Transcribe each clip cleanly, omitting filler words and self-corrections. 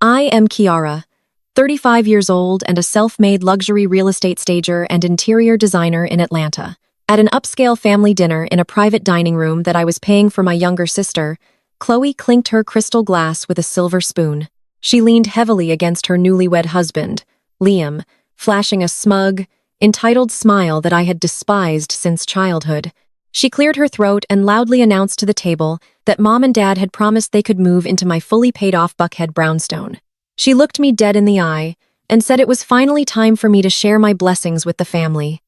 I am Kiara, 35 years old and a self-made luxury real estate stager and interior designer in Atlanta. At an upscale family dinner in a private dining room that I was paying for my younger sister, Chloe clinked her crystal glass with a silver spoon. She leaned heavily against her newlywed husband, Liam, flashing a smug, entitled smile that I had despised since childhood. She cleared her throat and loudly announced to the table that Mom and Dad had promised they could move into my fully paid-off Buckhead brownstone. She looked me dead in the eye and said it was finally time for me to share my blessings with the family.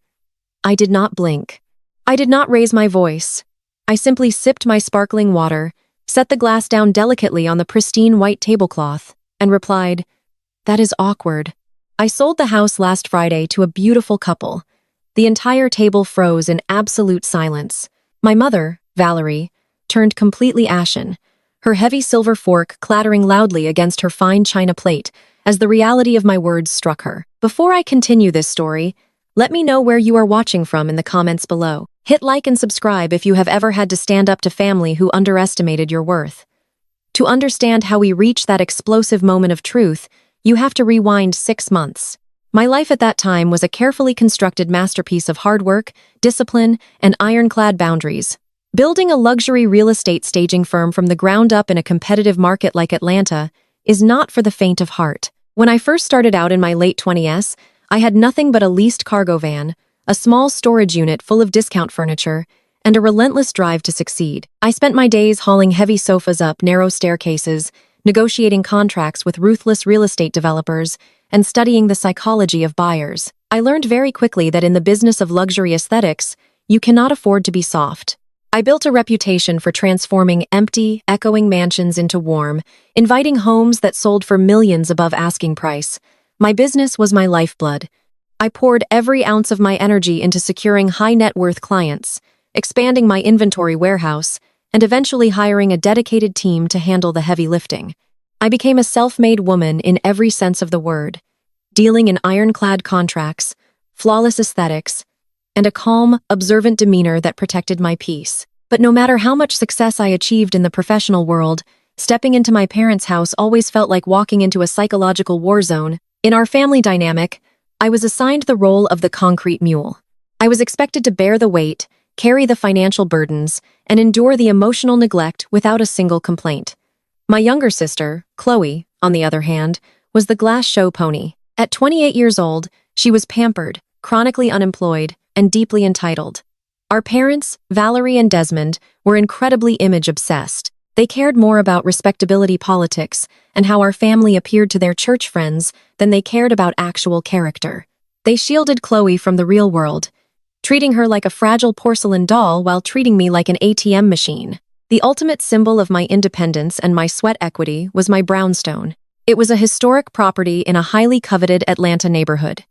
I did not blink. I did not raise my voice. I simply sipped my sparkling water, set the glass down delicately on the pristine white tablecloth, and replied, "That is awkward." I sold the house last Friday to a beautiful couple. The entire table froze in absolute silence. My mother, Valerie, turned completely ashen, her heavy silver fork clattering loudly against her fine china plate as the reality of my words struck her. Before I continue this story, let me know where you are watching from in the comments below. Hit like and subscribe if you have ever had to stand up to family who underestimated your worth. To understand how we reach that explosive moment of truth, you have to rewind 6 months. My life at that time was a carefully constructed masterpiece of hard work, discipline, and ironclad boundaries. Building a luxury real estate staging firm from the ground up in a competitive market like Atlanta is not for the faint of heart. When I first started out in my late 20s, I had nothing but a leased cargo van, a small storage unit full of discount furniture, and a relentless drive to succeed. I spent my days hauling heavy sofas up narrow staircases, negotiating contracts with ruthless real estate developers, and studying the psychology of buyers. I learned very quickly that in the business of luxury aesthetics, you cannot afford to be soft. I built a reputation for transforming empty, echoing mansions into warm, inviting homes that sold for millions above asking price. My business was my lifeblood. I poured every ounce of my energy into securing high-net-worth clients, expanding my inventory warehouse, and eventually hiring a dedicated team to handle the heavy lifting. I became a self-made woman in every sense of the word, dealing in ironclad contracts, flawless aesthetics, and a calm, observant demeanor that protected my peace. But no matter how much success I achieved in the professional world, stepping into my parents' house always felt like walking into a psychological war zone. In our family dynamic, I was assigned the role of the concrete mule. I was expected to bear the weight, carry the financial burdens, and endure the emotional neglect without a single complaint. My younger sister, Chloe, on the other hand, was the glass show pony. At 28 years old, she was pampered, chronically unemployed, and deeply entitled. Our parents, Valerie and Desmond, were incredibly image-obsessed. They cared more about respectability politics and how our family appeared to their church friends than they cared about actual character. They shielded Chloe from the real world, treating her like a fragile porcelain doll while treating me like an ATM machine. The ultimate symbol of my independence and my sweat equity was my brownstone. It was a historic property in a highly coveted Atlanta neighborhood.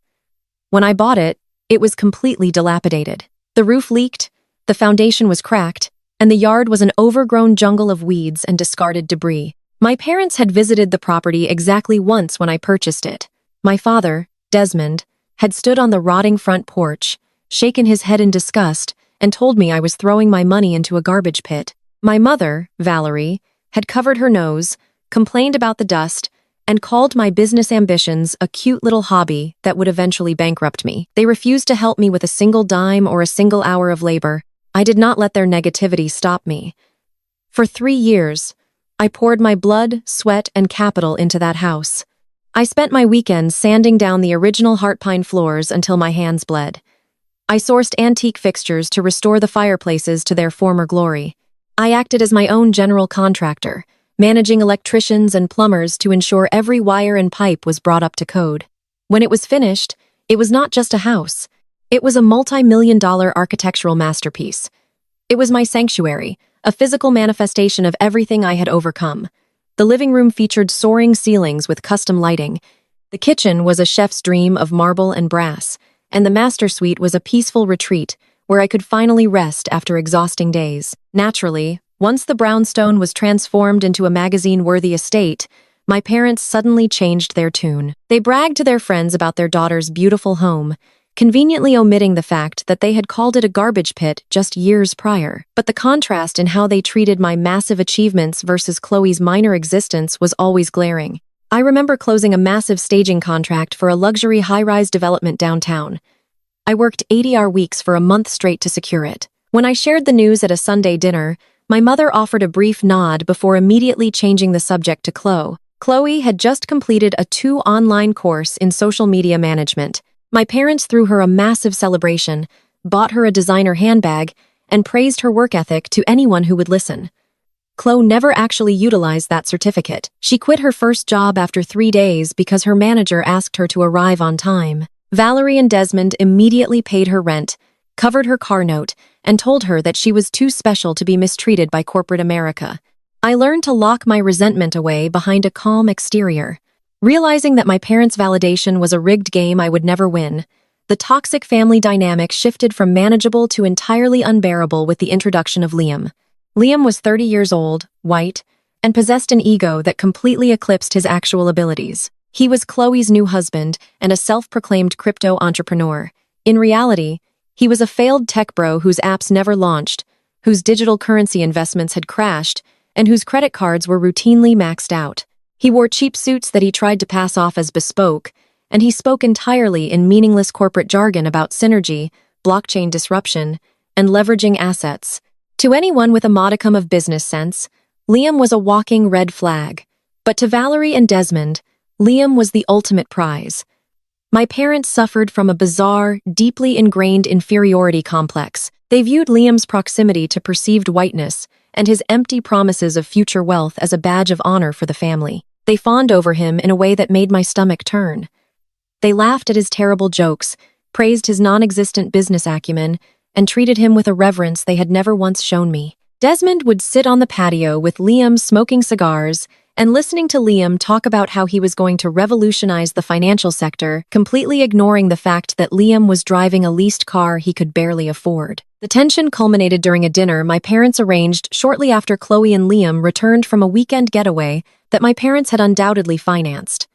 When I bought it, it was completely dilapidated. The roof leaked, the foundation was cracked, and the yard was an overgrown jungle of weeds and discarded debris. My parents had visited the property exactly once when I purchased it. My father, Desmond, had stood on the rotting front porch, shaken his head in disgust, and told me I was throwing my money into a garbage pit. My mother, Valerie, had covered her nose, complained about the dust, and called my business ambitions a cute little hobby that would eventually bankrupt me. They refused to help me with a single dime or a single hour of labor. I did not let their negativity stop me. For 3 years, I poured my blood, sweat, and capital into that house. I spent my weekends sanding down the original heart pine floors until my hands bled. I sourced antique fixtures to restore the fireplaces to their former glory. I acted as my own general contractor, managing electricians and plumbers to ensure every wire and pipe was brought up to code. When it was finished, it was not just a house. It was a multi-million-dollar architectural masterpiece. It was my sanctuary, a physical manifestation of everything I had overcome. The living room featured soaring ceilings with custom lighting. The kitchen was a chef's dream of marble and brass, and the master suite was a peaceful retreat where I could finally rest after exhausting days. Naturally, once the brownstone was transformed into a magazine-worthy estate, my parents suddenly changed their tune. They bragged to their friends about their daughter's beautiful home, conveniently omitting the fact that they had called it a garbage pit just years prior. But the contrast in how they treated my massive achievements versus Chloe's minor existence was always glaring. I remember closing a massive staging contract for a luxury high-rise development downtown. I worked 80-hour weeks for a month straight to secure it. When I shared the news at a Sunday dinner, my mother offered a brief nod before immediately changing the subject to Chloe. Chloe had just completed a 2 online course in social media management. My parents threw her a massive celebration, bought her a designer handbag, and praised her work ethic to anyone who would listen. Chloe never actually utilized that certificate. She quit her first job after 3 days because her manager asked her to arrive on time. Valerie and Desmond immediately paid her rent, covered her car note, and told her that she was too special to be mistreated by corporate America. I learned to lock my resentment away behind a calm exterior. Realizing that my parents' validation was a rigged game I would never win, the toxic family dynamic shifted from manageable to entirely unbearable with the introduction of Liam. Liam was 30 years old, white, and possessed an ego that completely eclipsed his actual abilities. He was Chloe's new husband and a self-proclaimed crypto entrepreneur. In reality, he was a failed tech bro whose apps never launched, whose digital currency investments had crashed, and whose credit cards were routinely maxed out. He wore cheap suits that he tried to pass off as bespoke, and he spoke entirely in meaningless corporate jargon about synergy, blockchain disruption, and leveraging assets. To anyone with a modicum of business sense, Liam was a walking red flag. But to Valerie and Desmond, Liam was the ultimate prize. My parents suffered from a bizarre, deeply ingrained inferiority complex. They viewed Liam's proximity to perceived whiteness and his empty promises of future wealth as a badge of honor for the family. They fawned over him in a way that made my stomach turn. They laughed at his terrible jokes, praised his non-existent business acumen, and treated him with a reverence they had never once shown me. Desmond would sit on the patio with Liam smoking cigars and listening to Liam talk about how he was going to revolutionize the financial sector, completely ignoring the fact that Liam was driving a leased car he could barely afford. The tension culminated during a dinner my parents arranged shortly after Chloe and Liam returned from a weekend getaway that my parents had undoubtedly financed.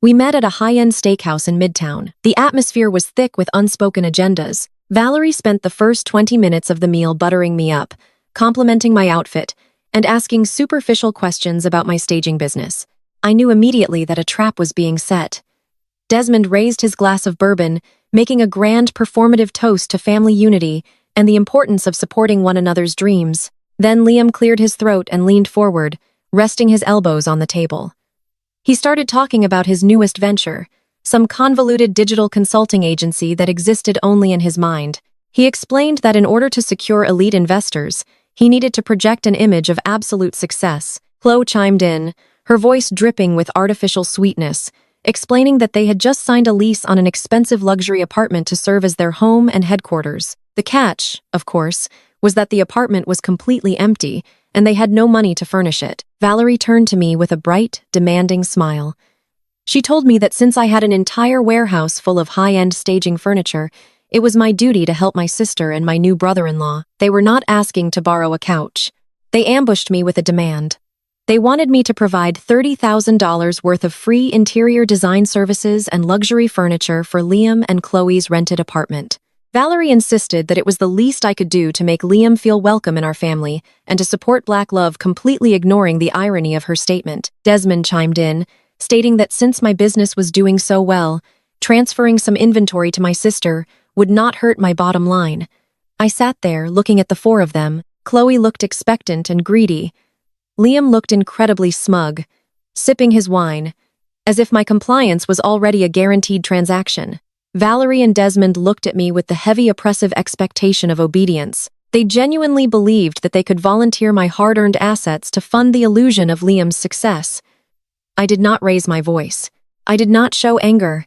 We met at a high-end steakhouse in Midtown. The atmosphere was thick with unspoken agendas. Valerie spent the first 20 minutes of the meal buttering me up, complimenting my outfit, and asking superficial questions about my staging business. I knew immediately that a trap was being set. Desmond raised his glass of bourbon, making a grand performative toast to family unity and the importance of supporting one another's dreams. Then Liam cleared his throat and leaned forward, resting his elbows on the table. He started talking about his newest venture, some convoluted digital consulting agency that existed only in his mind. He explained that in order to secure elite investors, he needed to project an image of absolute success. Chloe chimed in, her voice dripping with artificial sweetness, explaining that they had just signed a lease on an expensive luxury apartment to serve as their home and headquarters. The catch, of course, was that the apartment was completely empty, and they had no money to furnish it. Valerie turned to me with a bright, demanding smile. She told me that since I had an entire warehouse full of high-end staging furniture, it was my duty to help my sister and my new brother-in-law. They were not asking to borrow a couch. They ambushed me with a demand. They wanted me to provide $30,000 worth of free interior design services and luxury furniture for Liam and Chloe's rented apartment. Valerie insisted that it was the least I could do to make Liam feel welcome in our family and to support Black love, completely ignoring the irony of her statement. Desmond chimed in, stating that since my business was doing so well, transferring some inventory to my sister would not hurt my bottom line. I sat there, looking at the four of them. Chloe looked expectant and greedy. Liam looked incredibly smug, sipping his wine, as if my compliance was already a guaranteed transaction. Valerie and Desmond looked at me with the heavy oppressive expectation of obedience. They genuinely believed that they could volunteer my hard-earned assets to fund the illusion of Liam's success. I did not raise my voice. I did not show anger.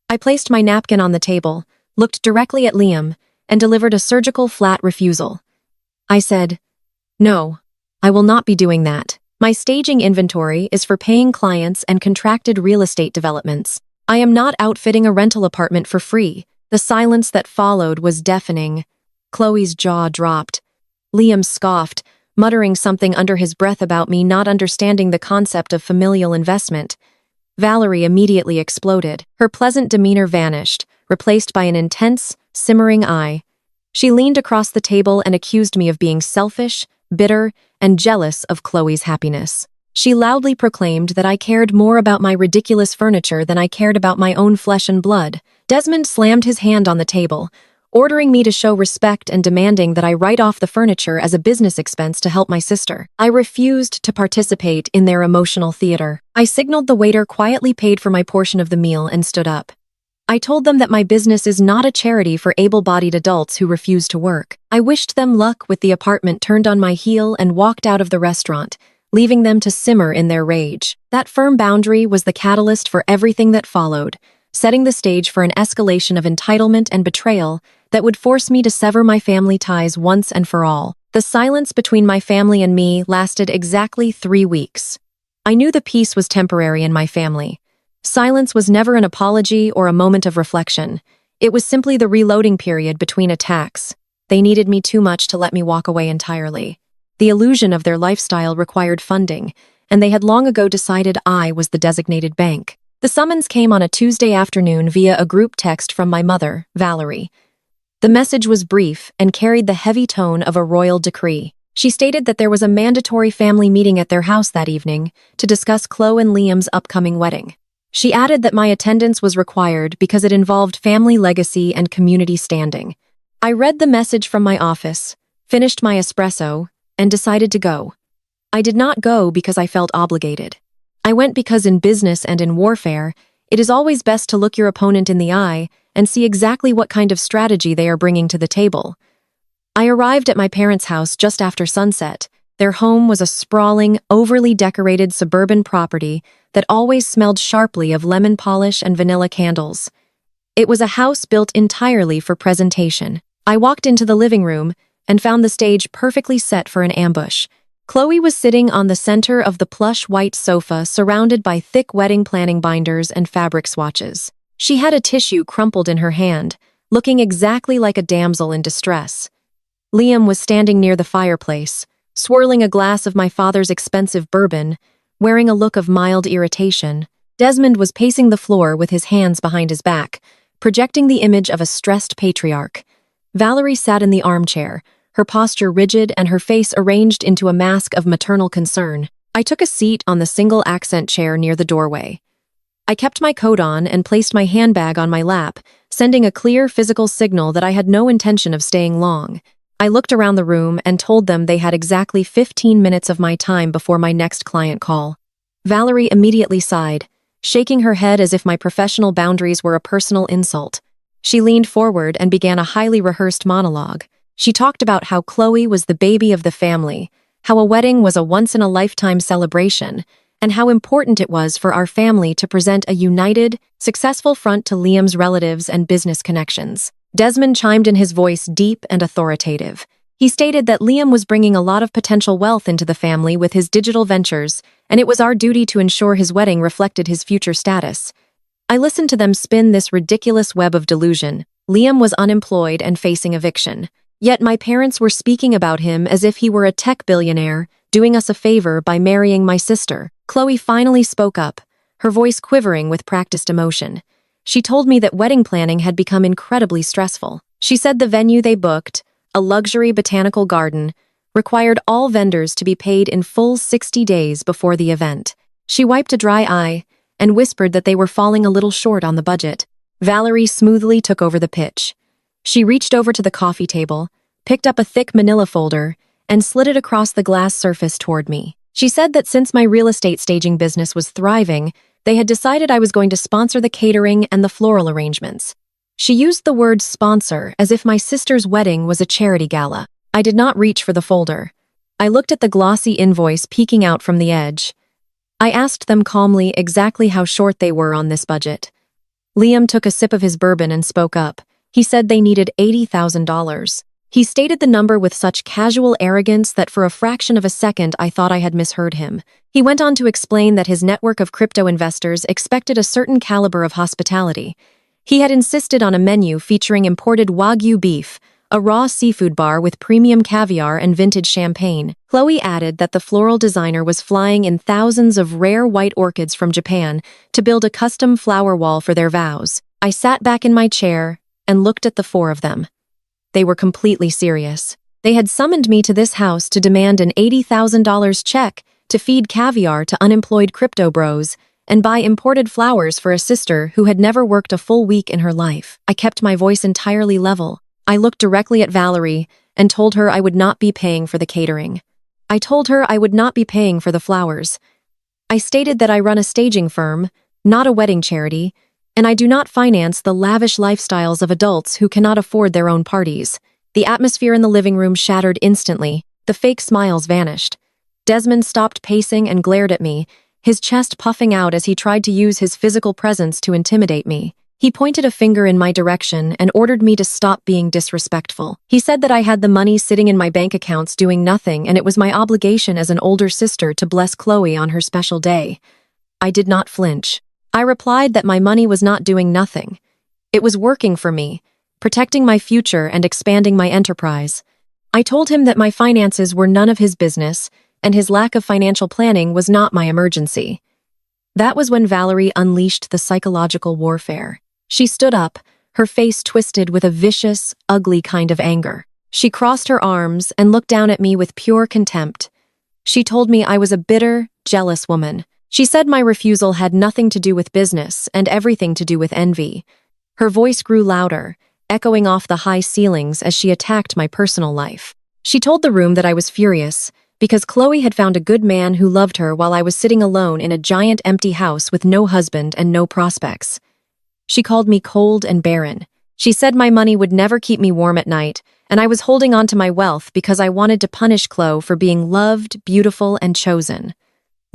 I placed my napkin on the table, looked directly at Liam, and delivered a surgical flat refusal. I said, "No, I will not be doing that. My staging inventory is for paying clients and contracted real estate developments. I am not outfitting a rental apartment for free." The silence that followed was deafening. Chloe's jaw dropped. Liam scoffed, muttering something under his breath about me not understanding the concept of familial investment. Valerie immediately exploded. Her pleasant demeanor vanished, replaced by an intense, simmering eye. She leaned across the table and accused me of being selfish, bitter, and jealous of Chloe's happiness. She loudly proclaimed that I cared more about my ridiculous furniture than I cared about my own flesh and blood. Desmond slammed his hand on the table, ordering me to show respect and demanding that I write off the furniture as a business expense to help my sister. I refused to participate in their emotional theater. I signaled the waiter quietly paid for my portion of the meal and stood up. I told them that my business is not a charity for able-bodied adults who refuse to work. I wished them luck with the apartment turned on my heel and walked out of the restaurant, leaving them to simmer in their rage. That firm boundary was the catalyst for everything that followed, setting the stage for an escalation of entitlement and betrayal that would force me to sever my family ties once and for all. The silence between my family and me lasted exactly 3 weeks. I knew the peace was temporary in my family. Silence was never an apology or a moment of reflection. It was simply the reloading period between attacks. They needed me too much to let me walk away entirely. The illusion of their lifestyle required funding, and they had long ago decided I was the designated bank. The summons came on a Tuesday afternoon via a group text from my mother, Valerie. The message was brief and carried the heavy tone of a royal decree. She stated that there was a mandatory family meeting at their house that evening to discuss Chloe and Liam's upcoming wedding. She added that my attendance was required because it involved family legacy and community standing. I read the message from my office, finished my espresso, and decided to go. I did not go because I felt obligated. I went because in business and in warfare, it is always best to look your opponent in the eye and see exactly what kind of strategy they are bringing to the table. I arrived at my parents' house just after sunset. Their home was a sprawling, overly decorated suburban property that always smelled sharply of lemon polish and vanilla candles. It was a house built entirely for presentation. I walked into the living room and found the stage perfectly set for an ambush. Chloe was sitting on the center of the plush white sofa surrounded by thick wedding planning binders and fabric swatches. She had a tissue crumpled in her hand, looking exactly like a damsel in distress. Liam was standing near the fireplace, swirling a glass of my father's expensive bourbon, wearing a look of mild irritation. Desmond was pacing the floor with his hands behind his back, projecting the image of a stressed patriarch. Valerie sat in the armchair, her posture rigid and her face arranged into a mask of maternal concern. I took a seat on the single-accent chair near the doorway. I kept my coat on and placed my handbag on my lap, sending a clear physical signal that I had no intention of staying long. I looked around the room and told them they had exactly 15 minutes of my time before my next client call. Valerie immediately sighed, shaking her head as if my professional boundaries were a personal insult. She leaned forward and began a highly rehearsed monologue. She talked about how Chloe was the baby of the family, how a wedding was a once-in-a-lifetime celebration, and how important it was for our family to present a united, successful front to Liam's relatives and business connections. Desmond chimed in, his voice deep and authoritative. He stated that Liam was bringing a lot of potential wealth into the family with his digital ventures, and it was our duty to ensure his wedding reflected his future status. I listened to them spin this ridiculous web of delusion. Liam was unemployed and facing eviction. Yet my parents were speaking about him as if he were a tech billionaire, doing us a favor by marrying my sister. Chloe finally spoke up, her voice quivering with practiced emotion. She told me that wedding planning had become incredibly stressful. She said the venue they booked, a luxury botanical garden, required all vendors to be paid in full 60 days before the event. She wiped a dry eye and whispered that they were falling a little short on the budget. Valerie smoothly took over the pitch. She reached over to the coffee table, picked up a thick manila folder, and slid it across the glass surface toward me. She said that since my real estate staging business was thriving, they had decided I was going to sponsor the catering and the floral arrangements. She used the word sponsor as if my sister's wedding was a charity gala. I did not reach for the folder. I looked at the glossy invoice peeking out from the edge. I asked them calmly exactly how short they were on this budget. Liam took a sip of his bourbon and spoke up. He said they needed $80,000. He stated the number with such casual arrogance that for a fraction of a second I thought I had misheard him. He went on to explain that his network of crypto investors expected a certain caliber of hospitality. He had insisted on a menu featuring imported Wagyu beef, a raw seafood bar with premium caviar and vintage champagne. Chloe added that the floral designer was flying in thousands of rare white orchids from Japan to build a custom flower wall for their vows. I sat back in my chair and looked at the four of them. They were completely serious. They had summoned me to this house to demand an $80,000 check to feed caviar to unemployed crypto bros, and buy imported flowers for a sister who had never worked a full week in her life. I kept my voice entirely level. I looked directly at Valerie and told her I would not be paying for the catering. I told her I would not be paying for the flowers. I stated that I run a staging firm, not a wedding charity, and I do not finance the lavish lifestyles of adults who cannot afford their own parties. The atmosphere in the living room shattered instantly. The fake smiles vanished. Desmond stopped pacing and glared at me, his chest puffing out as he tried to use his physical presence to intimidate me. He pointed a finger in my direction and ordered me to stop being disrespectful. He said that I had the money sitting in my bank accounts doing nothing, and it was my obligation as an older sister to bless Chloe on her special day. I did not flinch. I replied that my money was not doing nothing. It was working for me, protecting my future and expanding my enterprise. I told him that my finances were none of his business, and his lack of financial planning was not my emergency. That was when Valerie unleashed the psychological warfare. She stood up, her face twisted with a vicious, ugly kind of anger. She crossed her arms and looked down at me with pure contempt. She told me I was a bitter, jealous woman. She said my refusal had nothing to do with business and everything to do with envy. Her voice grew louder, echoing off the high ceilings as she attacked my personal life. She told the room that I was furious, because Chloe had found a good man who loved her while I was sitting alone in a giant empty house with no husband and no prospects. She called me cold and barren. She said my money would never keep me warm at night, and I was holding on to my wealth because I wanted to punish Chloe for being loved, beautiful, and chosen.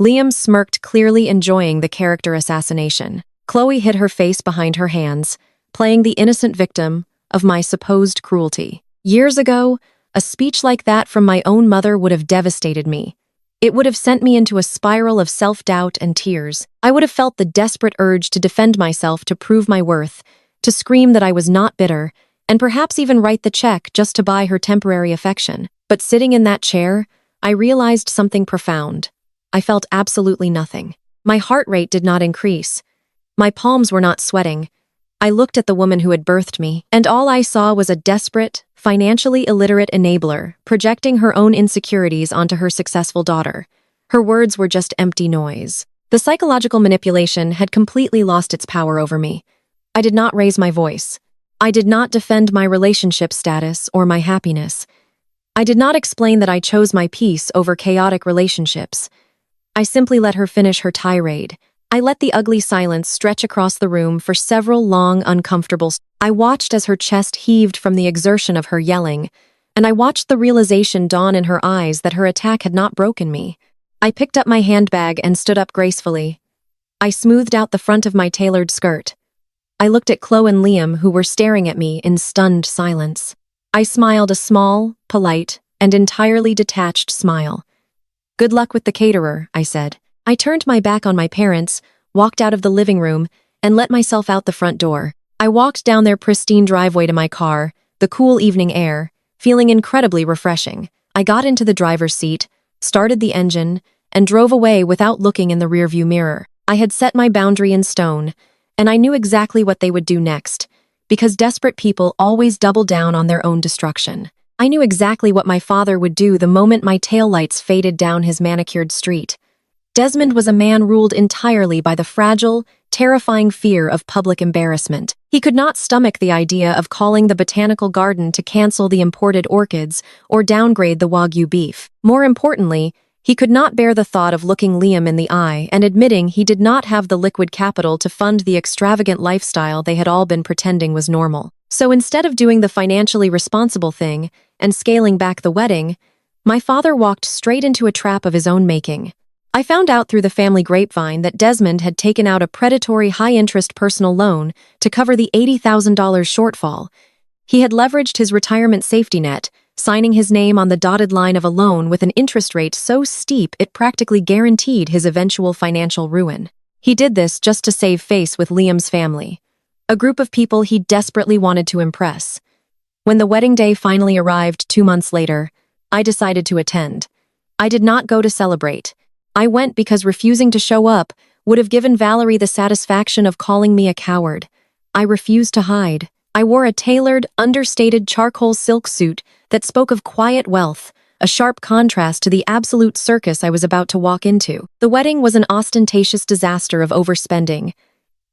Liam smirked, clearly enjoying the character assassination. Chloe hid her face behind her hands, playing the innocent victim of my supposed cruelty. Years ago, a speech like that from my own mother would have devastated me. It would have sent me into a spiral of self-doubt and tears. I would have felt the desperate urge to defend myself, to prove my worth, to scream that I was not bitter, and perhaps even write the check just to buy her temporary affection. But sitting in that chair, I realized something profound. I felt absolutely nothing. My heart rate did not increase. My palms were not sweating. I looked at the woman who had birthed me, and all I saw was a desperate, financially illiterate enabler projecting her own insecurities onto her successful daughter. Her words were just empty noise. The psychological manipulation had completely lost its power over me. I did not raise my voice. I did not defend my relationship status or my happiness. I did not explain that I chose my peace over chaotic relationships. I simply let her finish her tirade. I let the ugly silence stretch across the room for several long, uncomfortable. I watched as her chest heaved from the exertion of her yelling, and I watched the realization dawn in her eyes that her attack had not broken me. I picked up my handbag and stood up gracefully. I smoothed out the front of my tailored skirt. I looked at Chloe and Liam, who were staring at me in stunned silence. I smiled a small, polite, and entirely detached smile. "Good luck with the caterer," I said. I turned my back on my parents, walked out of the living room, and let myself out the front door. I walked down their pristine driveway to my car, the cool evening air, feeling incredibly refreshing. I got into the driver's seat, started the engine, and drove away without looking in the rearview mirror. I had set my boundary in stone, and I knew exactly what they would do next, because desperate people always double down on their own destruction. I knew exactly what my father would do the moment my taillights faded down his manicured street. Desmond was a man ruled entirely by the fragile, terrifying fear of public embarrassment. He could not stomach the idea of calling the botanical garden to cancel the imported orchids or downgrade the Wagyu beef. More importantly, he could not bear the thought of looking Liam in the eye and admitting he did not have the liquid capital to fund the extravagant lifestyle they had all been pretending was normal. So instead of doing the financially responsible thing and scaling back the wedding, my father walked straight into a trap of his own making. I found out through the family grapevine that Desmond had taken out a predatory high-interest personal loan to cover the $80,000 shortfall. He had leveraged his retirement safety net, signing his name on the dotted line of a loan with an interest rate so steep it practically guaranteed his eventual financial ruin. He did this just to save face with Liam's family, a group of people he desperately wanted to impress. When the wedding day finally arrived 2 months later, I decided to attend. I did not go to celebrate. I went because refusing to show up would have given Valerie the satisfaction of calling me a coward. I refused to hide. I wore a tailored, understated charcoal silk suit that spoke of quiet wealth, a sharp contrast to the absolute circus I was about to walk into. The wedding was an ostentatious disaster of overspending.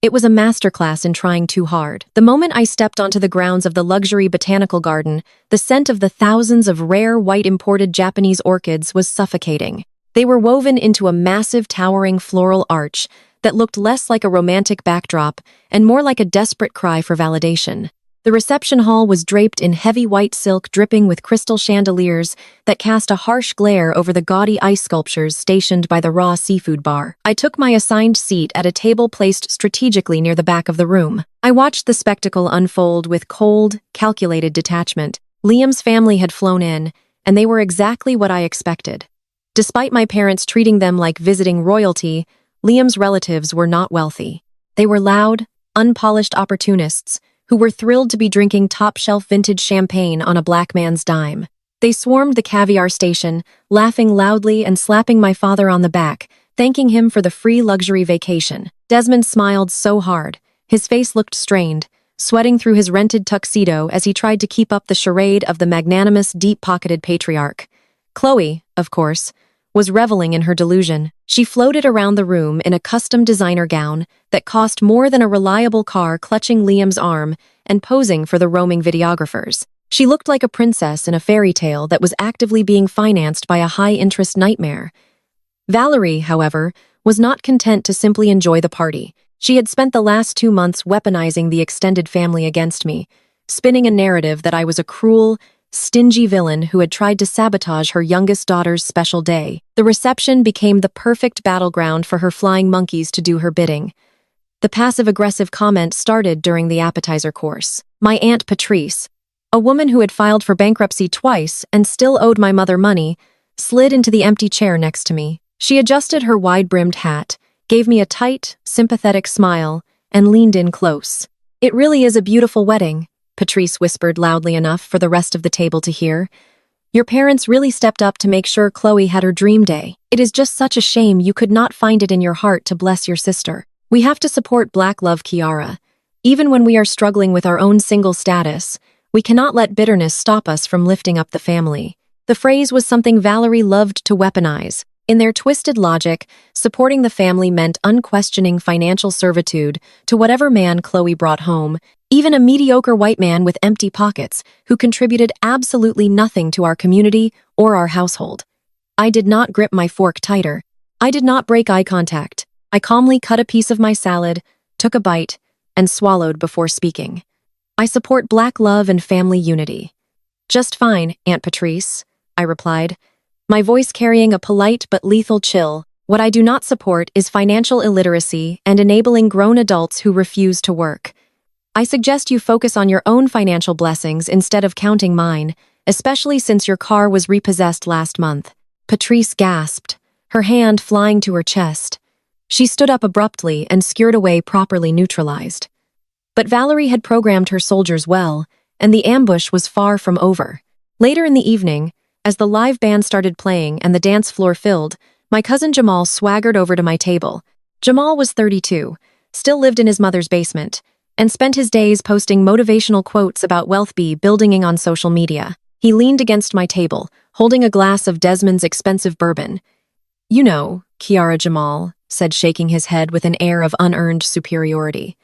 It was a masterclass in trying too hard. The moment I stepped onto the grounds of the luxury botanical garden, the scent of the thousands of rare white imported Japanese orchids was suffocating. They were woven into a massive towering floral arch that looked less like a romantic backdrop and more like a desperate cry for validation. The reception hall was draped in heavy white silk dripping with crystal chandeliers that cast a harsh glare over the gaudy ice sculptures stationed by the raw seafood bar. I took my assigned seat at a table placed strategically near the back of the room. I watched the spectacle unfold with cold, calculated detachment. Liam's family had flown in, and they were exactly what I expected. Despite my parents treating them like visiting royalty, Liam's relatives were not wealthy. They were loud, unpolished opportunists who were thrilled to be drinking top-shelf vintage champagne on a black man's dime. They swarmed the caviar station, laughing loudly and slapping my father on the back, thanking him for the free luxury vacation. Desmond smiled so hard. His face looked strained, sweating through his rented tuxedo as he tried to keep up the charade of the magnanimous, deep-pocketed patriarch. Chloe, of course, was reveling in her delusion. She floated around the room in a custom designer gown that cost more than a reliable car, clutching Liam's arm and posing for the roaming videographers. She looked like a princess in a fairy tale that was actively being financed by a high-interest nightmare. Valerie, however, was not content to simply enjoy the party. She had spent the last 2 months weaponizing the extended family against me, spinning a narrative that I was a cruel, stingy villain who had tried to sabotage her youngest daughter's special day. The reception became the perfect battleground for her flying monkeys to do her bidding. The passive-aggressive comment started during the appetizer course. My Aunt Patrice, a woman who had filed for bankruptcy twice and still owed my mother money, slid into the empty chair next to me. She adjusted her wide-brimmed hat, gave me a tight, sympathetic smile, and leaned in close. "It really is a beautiful wedding," Patrice whispered loudly enough for the rest of the table to hear. "Your parents really stepped up to make sure Chloe had her dream day. It is just such a shame you could not find it in your heart to bless your sister. We have to support Black love Kiara. Even when we are struggling with our own single status, we cannot let bitterness stop us from lifting up the family." The phrase was something Valerie loved to weaponize. In their twisted logic, supporting the family meant unquestioning financial servitude to whatever man Chloe brought home, even a mediocre white man with empty pockets who contributed absolutely nothing to our community or our household. I did not grip my fork tighter. I did not break eye contact. I calmly cut a piece of my salad, took a bite, and swallowed before speaking. "I support Black love and family unity." "Just fine, Aunt Patrice," I replied, my voice carrying a polite but lethal chill. "What I do not support is financial illiteracy and enabling grown adults who refuse to work. I suggest you focus on your own financial blessings instead of counting mine, especially since your car was repossessed last month." Patrice gasped, her hand flying to her chest. She stood up abruptly and skewered away, properly neutralized. But Valerie had programmed her soldiers well, and the ambush was far from over. Later in the evening, as the live band started playing and the dance floor filled, my cousin Jamal swaggered over to my table. Jamal was 32, still lived in his mother's basement, and spent his days posting motivational quotes about wealth building on social media. He leaned against my table, holding a glass of Desmond's expensive bourbon. "You know, Kiara," Jamal said, shaking his head with an air of unearned superiority.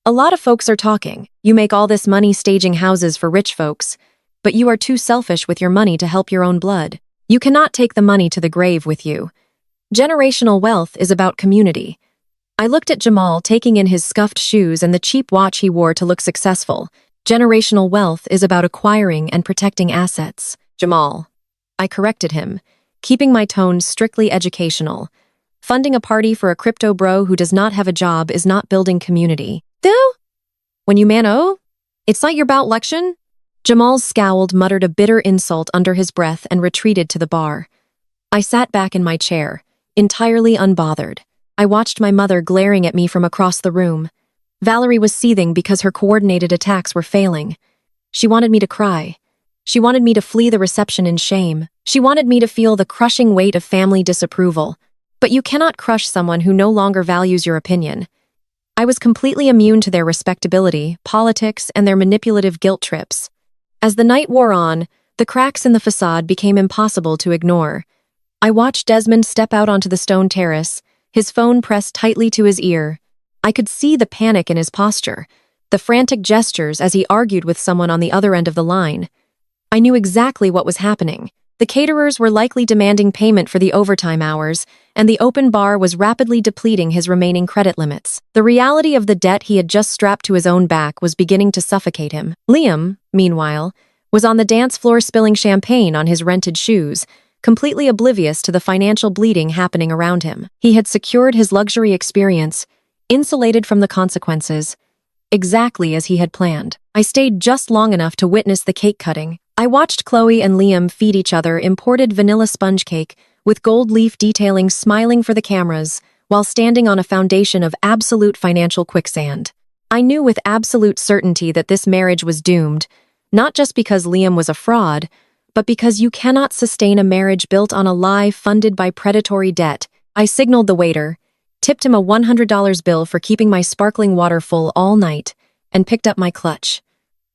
"A lot of folks are talking. You make all this money staging houses for rich folks, but you are too selfish with your money to help your own blood. You cannot take the money to the grave with you. Generational wealth is about community." I looked at Jamal taking in his scuffed shoes and the cheap watch he wore to look successful. "Generational wealth is about acquiring and protecting assets, Jamal." I corrected him, keeping my tone strictly educational. "Funding a party for a crypto bro who does not have a job is not building community. Though? When you it's not your bout lection?" Jamal scowled, muttered a bitter insult under his breath, and retreated to the bar. I sat back in my chair, entirely unbothered. I watched my mother glaring at me from across the room. Valerie was seething because her coordinated attacks were failing. She wanted me to cry. She wanted me to flee the reception in shame. She wanted me to feel the crushing weight of family disapproval. But you cannot crush someone who no longer values your opinion. I was completely immune to their respectability, politics, and their manipulative guilt trips. As the night wore on, The cracks in the facade became impossible to ignore. I watched Desmond step out onto the stone terrace, his phone pressed tightly to his ear. I could see the panic in his posture, the frantic gestures as he argued with someone on the other end of the line. I knew exactly what was happening. The caterers were likely demanding payment for the overtime hours, and the open bar was rapidly depleting his remaining credit limits. The reality of the debt he had just strapped to his own back was beginning to suffocate him. Liam, meanwhile, was on the dance floor spilling champagne on his rented shoes, completely oblivious to the financial bleeding happening around him. He had secured his luxury experience, insulated from the consequences, exactly as he had planned. I stayed just long enough to witness the cake cutting. I watched Chloe and Liam feed each other imported vanilla sponge cake, with gold leaf detailing smiling for the cameras, while standing on a foundation of absolute financial quicksand. I knew with absolute certainty that this marriage was doomed, not just because Liam was a fraud, but because you cannot sustain a marriage built on a lie funded by predatory debt. I signaled the waiter, tipped him a $100 bill for keeping my sparkling water full all night, and picked up my clutch.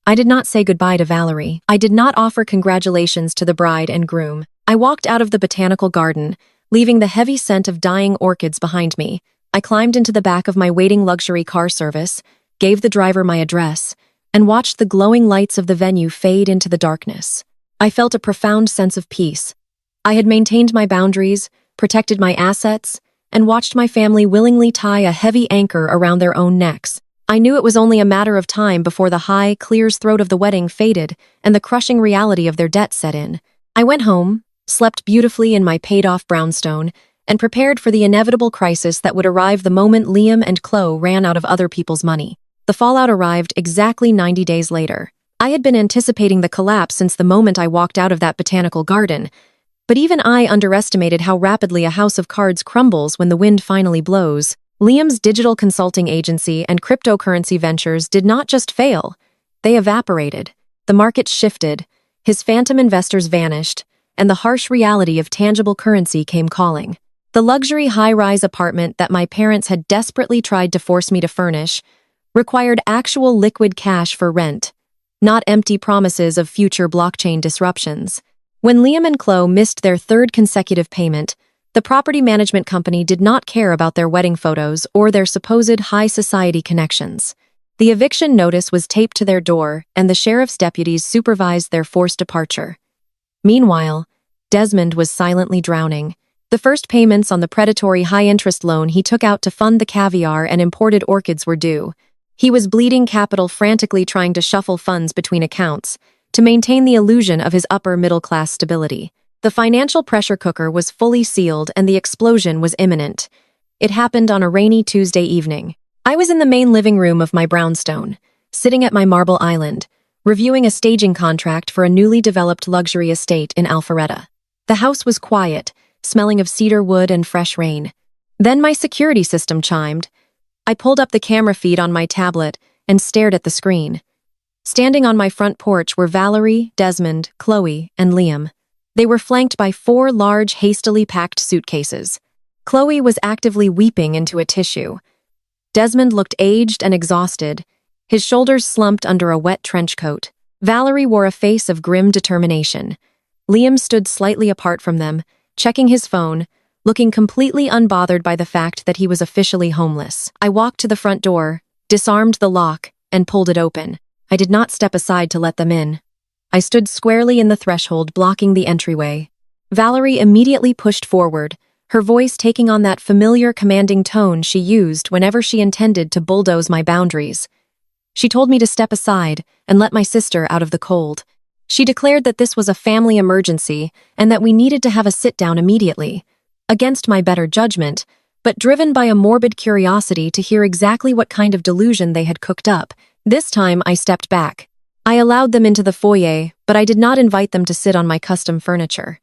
I did not say goodbye to Valerie. I did not offer congratulations to the bride and groom. I walked out of the botanical garden, leaving the heavy scent of dying orchids behind me. I climbed into the back of my waiting luxury car service, gave the driver my address, and watched the glowing lights of the venue fade into the darkness. I felt a profound sense of peace. I had maintained my boundaries, protected my assets, and watched my family willingly tie a heavy anchor around their own necks. I knew it was only a matter of time before the high, clear throat of the wedding faded and the crushing reality of their debt set in. I went home, slept beautifully in my paid-off brownstone, and prepared for the inevitable crisis that would arrive the moment Liam and Chloe ran out of other people's money. The fallout arrived exactly 90 days later. I had been anticipating the collapse since the moment I walked out of that botanical garden, but even I underestimated how rapidly a house of cards crumbles when the wind finally blows. Liam's digital consulting agency and cryptocurrency ventures did not just fail, they evaporated. The market shifted, his phantom investors vanished, and the harsh reality of tangible currency came calling. The luxury high-rise apartment that my parents had desperately tried to force me to furnish required actual liquid cash for rent, not empty promises of future blockchain disruptions. When Liam and Chloe missed their third consecutive payment, the property management company did not care about their wedding photos or their supposed high society connections. The eviction notice was taped to their door, and the sheriff's deputies supervised their forced departure. Meanwhile, Desmond was silently drowning. The first payments on the predatory high-interest loan he took out to fund the caviar and imported orchids were due. He was bleeding capital, frantically trying to shuffle funds between accounts to maintain the illusion of his upper-middle-class stability. The financial pressure cooker was fully sealed and the explosion was imminent. It happened on a rainy Tuesday evening. I was in the main living room of my brownstone, sitting at my marble island, reviewing a staging contract for a newly developed luxury estate in Alpharetta. The house was quiet, smelling of cedar wood and fresh rain. Then my security system chimed. I pulled up the camera feed on my tablet and stared at the screen. Standing on my front porch were Valerie, Desmond, Chloe, and Liam. They were flanked by 4 large, hastily packed suitcases. Chloe was actively weeping into a tissue. Desmond looked aged and exhausted, his shoulders slumped under a wet trench coat. Valerie wore a face of grim determination. Liam stood slightly apart from them, checking his phone, looking completely unbothered by the fact that he was officially homeless. I walked to the front door, disarmed the lock, and pulled it open. I did not step aside to let them in. I stood squarely in the threshold, blocking the entryway. Valerie immediately pushed forward, her voice taking on that familiar, commanding tone she used whenever she intended to bulldoze my boundaries. She told me to step aside and let my sister out of the cold. She declared that this was a family emergency and that we needed to have a sit-down immediately. Against my better judgment, but driven by a morbid curiosity to hear exactly what kind of delusion they had cooked up, this time I stepped back. I allowed them into the foyer, but I did not invite them to sit on my custom furniture.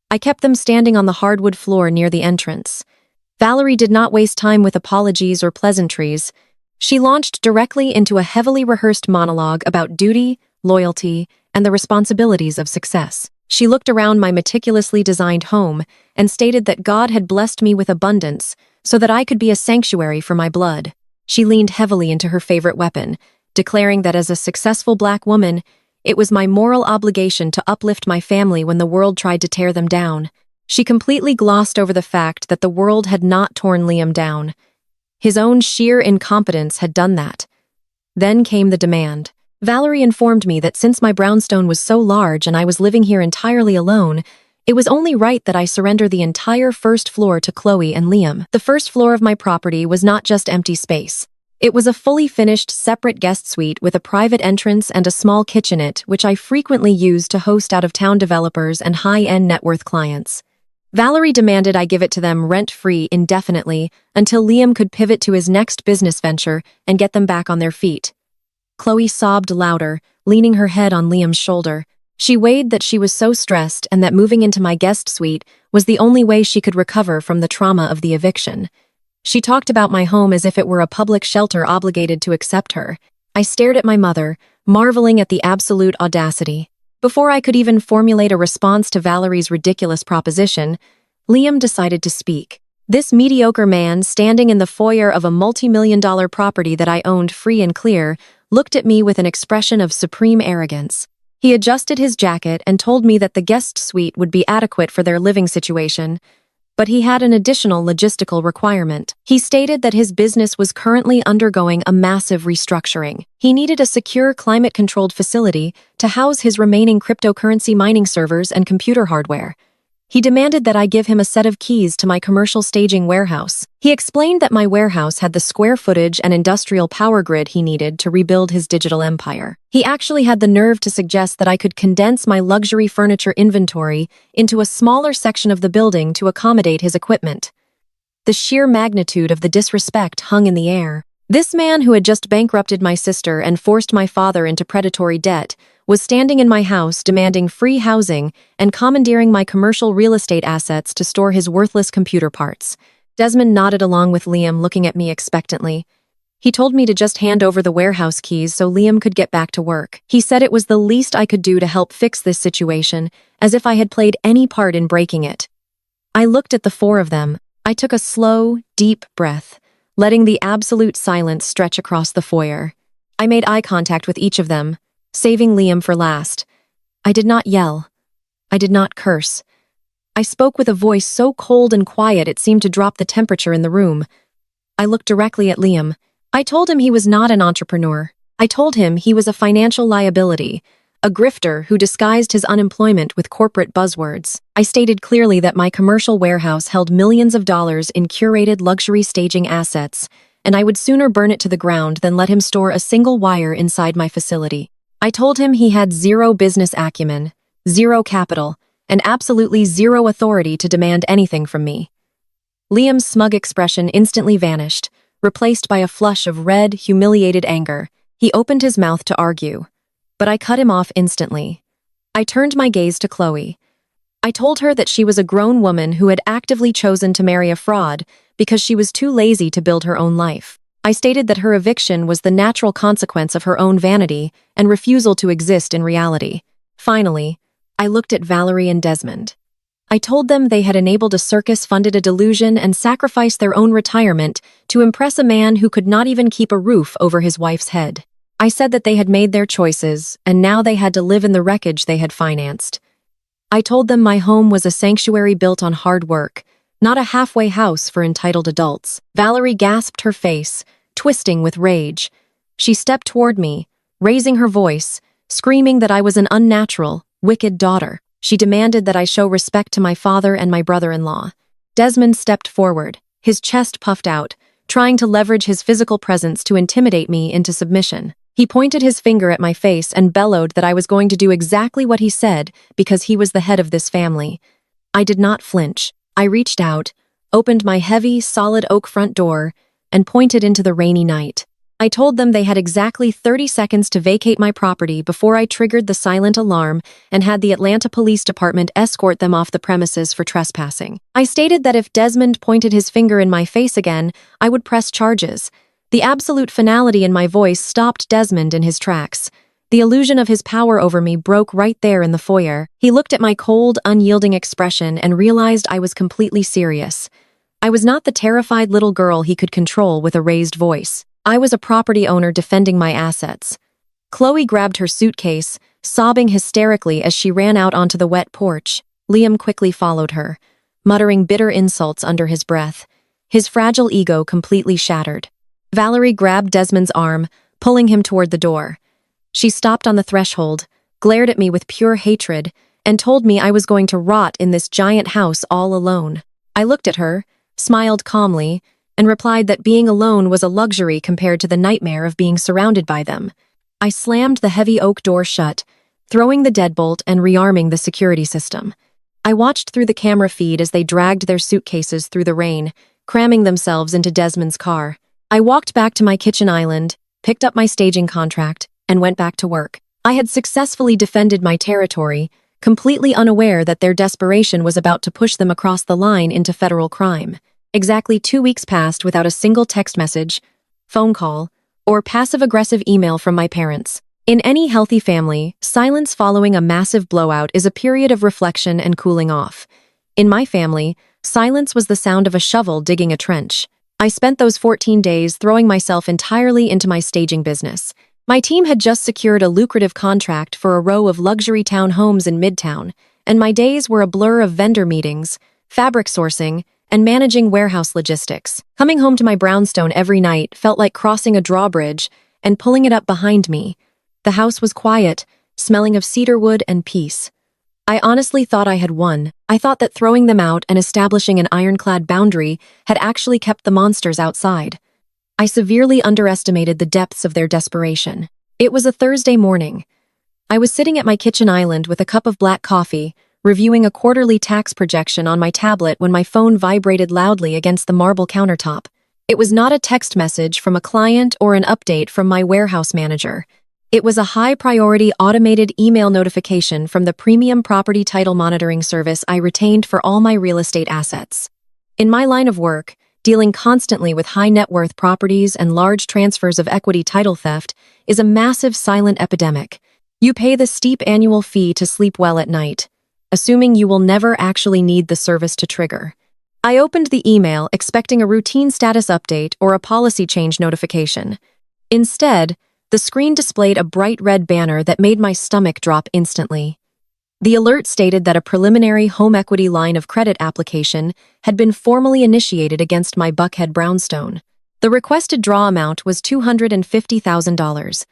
I kept them standing on the hardwood floor near the entrance. Valerie did not waste time with apologies or pleasantries. She launched directly into a heavily rehearsed monologue about duty, loyalty, and the responsibilities of success. She looked around my meticulously designed home and stated that God had blessed me with abundance so that I could be a sanctuary for my blood. She leaned heavily into her favorite weapon, declaring that as a successful Black woman, It was my moral obligation to uplift my family when the world tried to tear them down. She completely glossed over the fact that the world had not torn Liam down. His own sheer incompetence had done that. Then came the demand. Valerie informed me that since my brownstone was so large and I was living here entirely alone, it was only right that I surrender the entire first floor to Chloe and Liam. The first floor of my property was not just empty space. It was a fully finished, separate guest suite with a private entrance and a small kitchenette, which I frequently used to host out-of-town developers and high-end net worth clients. Valerie demanded I give it to them rent-free indefinitely until Liam could pivot to his next business venture and get them back on their feet. Chloe sobbed louder, leaning her head on Liam's shoulder. She weighed that she was so stressed and that moving into my guest suite was the only way she could recover from the trauma of the eviction. She talked about my home as if it were a public shelter obligated to accept her. I stared at my mother, marveling at the absolute audacity. Before I could even formulate a response to Valerie's ridiculous proposition, Liam decided to speak. This mediocre man, standing in the foyer of a multi-million-dollar property that I owned free and clear, looked at me with an expression of supreme arrogance. He adjusted his jacket and told me that the guest suite would be adequate for their living situation, but he had an additional logistical requirement. He stated that his business was currently undergoing a massive restructuring. He needed a secure, climate-controlled facility to house his remaining cryptocurrency mining servers and computer hardware. He demanded that I give him a set of keys to my commercial staging warehouse. He explained that my warehouse had the square footage and industrial power grid he needed to rebuild his digital empire. He actually had the nerve to suggest that I could condense my luxury furniture inventory into a smaller section of the building to accommodate his equipment. The sheer magnitude of the disrespect hung in the air. This man who had just bankrupted my sister and forced my father into predatory debt was standing in my house demanding free housing and commandeering my commercial real estate assets to store his worthless computer parts. Desmond nodded along with Liam, looking at me expectantly. He told me to just hand over the warehouse keys so Liam could get back to work. He said it was the least I could do to help fix this situation, as if I had played any part in breaking it. I looked at the four of them. I took a slow, deep breath, letting the absolute silence stretch across the foyer. I made eye contact with each of them, saving Liam for last. I did not yell. I did not curse. I spoke with a voice so cold and quiet it seemed to drop the temperature in the room. I looked directly at Liam. I told him he was not an entrepreneur. I told him he was a financial liability, a grifter who disguised his unemployment with corporate buzzwords. I stated clearly that my commercial warehouse held millions of dollars in curated luxury staging assets, and I would sooner burn it to the ground than let him store a single wire inside my facility. I told him he had zero business acumen, zero capital, and absolutely zero authority to demand anything from me. Liam's smug expression instantly vanished, replaced by a flush of red, humiliated anger. He opened his mouth to argue, but I cut him off instantly. I turned my gaze to Chloe. I told her that she was a grown woman who had actively chosen to marry a fraud because she was too lazy to build her own life. I stated that her eviction was the natural consequence of her own vanity and refusal to exist in reality. Finally, I looked at Valerie and Desmond. I told them they had enabled a circus, funded a delusion, and sacrificed their own retirement to impress a man who could not even keep a roof over his wife's head. I said that they had made their choices, and now they had to live in the wreckage they had financed. I told them my home was a sanctuary built on hard work, not a halfway house for entitled adults. Valerie gasped, her face twisting with rage. She stepped toward me, raising her voice, screaming that I was an unnatural, wicked daughter. She demanded that I show respect to my father and my brother-in-law. Desmond stepped forward, his chest puffed out, trying to leverage his physical presence to intimidate me into submission. He pointed his finger at my face and bellowed that I was going to do exactly what he said because he was the head of this family. I did not flinch. I reached out, opened my heavy, solid oak front door, and pointed into the rainy night. I told them they had exactly 30 seconds to vacate my property before I triggered the silent alarm and had the Atlanta Police Department escort them off the premises for trespassing. I stated that if Desmond pointed his finger in my face again, I would press charges. The absolute finality in my voice stopped Desmond in his tracks. The illusion of his power over me broke right there in the foyer. He looked at my cold, unyielding expression and realized I was completely serious. I was not the terrified little girl he could control with a raised voice. I was a property owner defending my assets. Chloe grabbed her suitcase, sobbing hysterically as she ran out onto the wet porch. Liam quickly followed her, muttering bitter insults under his breath, his fragile ego completely shattered. Valerie grabbed Desmond's arm, pulling him toward the door. She stopped on the threshold, glared at me with pure hatred, and told me I was going to rot in this giant house all alone. I looked at her, smiled calmly, and replied that being alone was a luxury compared to the nightmare of being surrounded by them. I slammed the heavy oak door shut, throwing the deadbolt and rearming the security system. I watched through the camera feed as they dragged their suitcases through the rain, cramming themselves into Desmond's car. I walked back to my kitchen island, picked up my staging contract, and went back to work. I had successfully defended my territory, completely unaware that their desperation was about to push them across the line into federal crime. Exactly 2 weeks passed without a single text message, phone call, or passive-aggressive email from my parents. In any healthy family, silence following a massive blowout is a period of reflection and cooling off. In my family, silence was the sound of a shovel digging a trench. I spent those 14 days throwing myself entirely into my staging business. My team had just secured a lucrative contract for a row of luxury townhomes in Midtown, and my days were a blur of vendor meetings, fabric sourcing, and managing warehouse logistics. Coming home to my brownstone every night felt like crossing a drawbridge and pulling it up behind me. The house was quiet, smelling of cedarwood and peace. I honestly thought I had won. I thought that throwing them out and establishing an ironclad boundary had actually kept the monsters outside. I severely underestimated the depths of their desperation. It was a Thursday morning. I was sitting at my kitchen island with a cup of black coffee, reviewing a quarterly tax projection on my tablet when my phone vibrated loudly against the marble countertop. It was not a text message from a client or an update from my warehouse manager. It was a high-priority automated email notification from the premium property title monitoring service I retained for all my real estate assets. In my line of work, dealing constantly with high-net-worth properties and large transfers of equity title theft is a massive silent epidemic. You pay the steep annual fee to sleep well at night, assuming you will never actually need the service to trigger. I opened the email expecting a routine status update or a policy change notification. Instead, the screen displayed a bright red banner that made my stomach drop instantly. The alert stated that a preliminary home equity line of credit application had been formally initiated against my Buckhead brownstone. The requested draw amount was $250,000.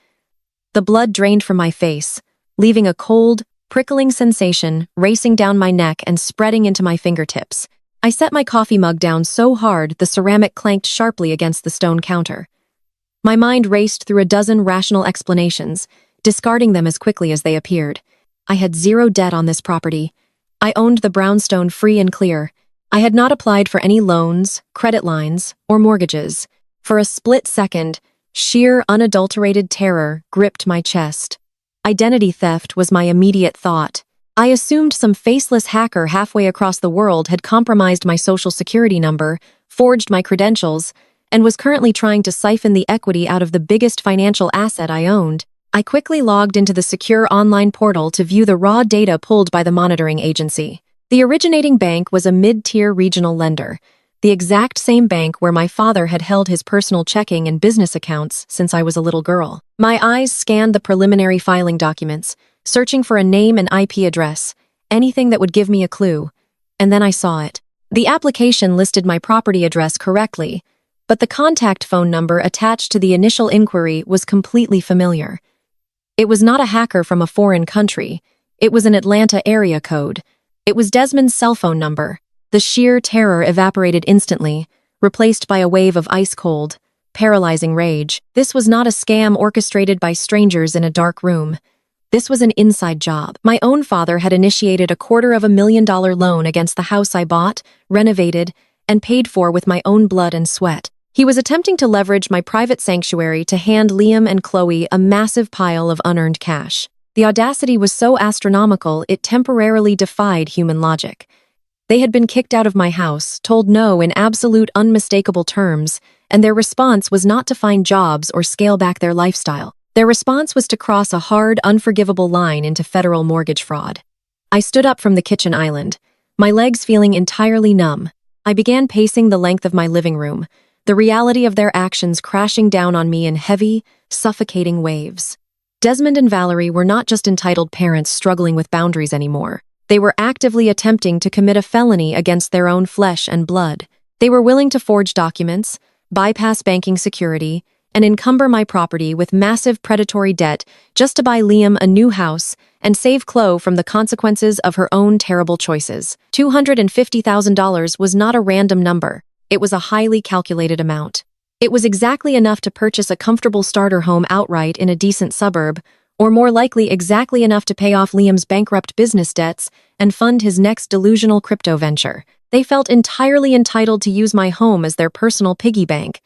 The blood drained from my face, leaving a cold, prickling sensation racing down my neck and spreading into my fingertips. I set my coffee mug down so hard the ceramic clanked sharply against the stone counter. My mind raced through a dozen rational explanations, discarding them as quickly as they appeared. I had zero debt on this property. I owned the brownstone free and clear. I had not applied for any loans, credit lines, or mortgages. For a split second, sheer, unadulterated terror gripped my chest. Identity theft was my immediate thought. I assumed some faceless hacker halfway across the world had compromised my social security number, forged my credentials, and was currently trying to siphon the equity out of the biggest financial asset I owned. I quickly logged into the secure online portal to view the raw data pulled by the monitoring agency. The originating bank was a mid-tier regional lender, the exact same bank where my father had held his personal checking and business accounts since I was a little girl. My eyes scanned the preliminary filing documents, searching for a name and IP address, anything that would give me a clue, and then I saw it. The application listed my property address correctly, but the contact phone number attached to the initial inquiry was completely familiar. It was not a hacker from a foreign country. It was an Atlanta area code. It was Desmond's cell phone number. The sheer terror evaporated instantly, replaced by a wave of ice-cold, paralyzing rage. This was not a scam orchestrated by strangers in a dark room. This was an inside job. My own father had initiated a $250,000 loan against the house I bought, renovated, and paid for with my own blood and sweat. He was attempting to leverage my private sanctuary to hand Liam and Chloe a massive pile of unearned cash. The audacity was so astronomical it temporarily defied human logic. They had been kicked out of my house, told no in absolute unmistakable terms, and their response was not to find jobs or scale back their lifestyle. Their response was to cross a hard, unforgivable line into federal mortgage fraud. I stood up from the kitchen island, my legs feeling entirely numb. I began pacing the length of my living room, the reality of their actions crashing down on me in heavy, suffocating waves. Desmond and Valerie were not just entitled parents struggling with boundaries anymore. They were actively attempting to commit a felony against their own flesh and blood. They were willing to forge documents, bypass banking security, and encumber my property with massive predatory debt just to buy Liam a new house and save Chloe from the consequences of her own terrible choices. $250,000 was not a random number. It was a highly calculated amount. It was exactly enough to purchase a comfortable starter home outright in a decent suburb, or more likely exactly enough to pay off Liam's bankrupt business debts and fund his next delusional crypto venture. They felt entirely entitled to use my home as their personal piggy bank.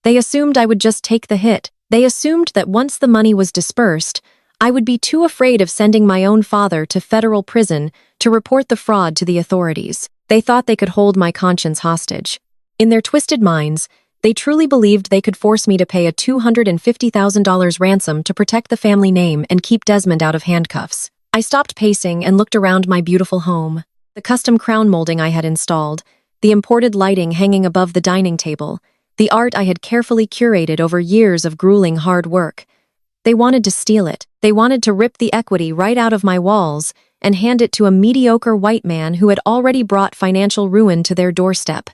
They assumed I would just take the hit. They assumed that once the money was dispersed, I would be too afraid of sending my own father to federal prison to report the fraud to the authorities. They thought they could hold my conscience hostage. In their twisted minds, they truly believed they could force me to pay a $250,000 ransom to protect the family name and keep Desmond out of handcuffs. I stopped pacing and looked around my beautiful home. The custom crown molding I had installed, the imported lighting hanging above the dining table, the art I had carefully curated over years of grueling hard work. They wanted to steal it. They wanted to rip the equity right out of my walls and hand it to a mediocre white man who had already brought financial ruin to their doorstep.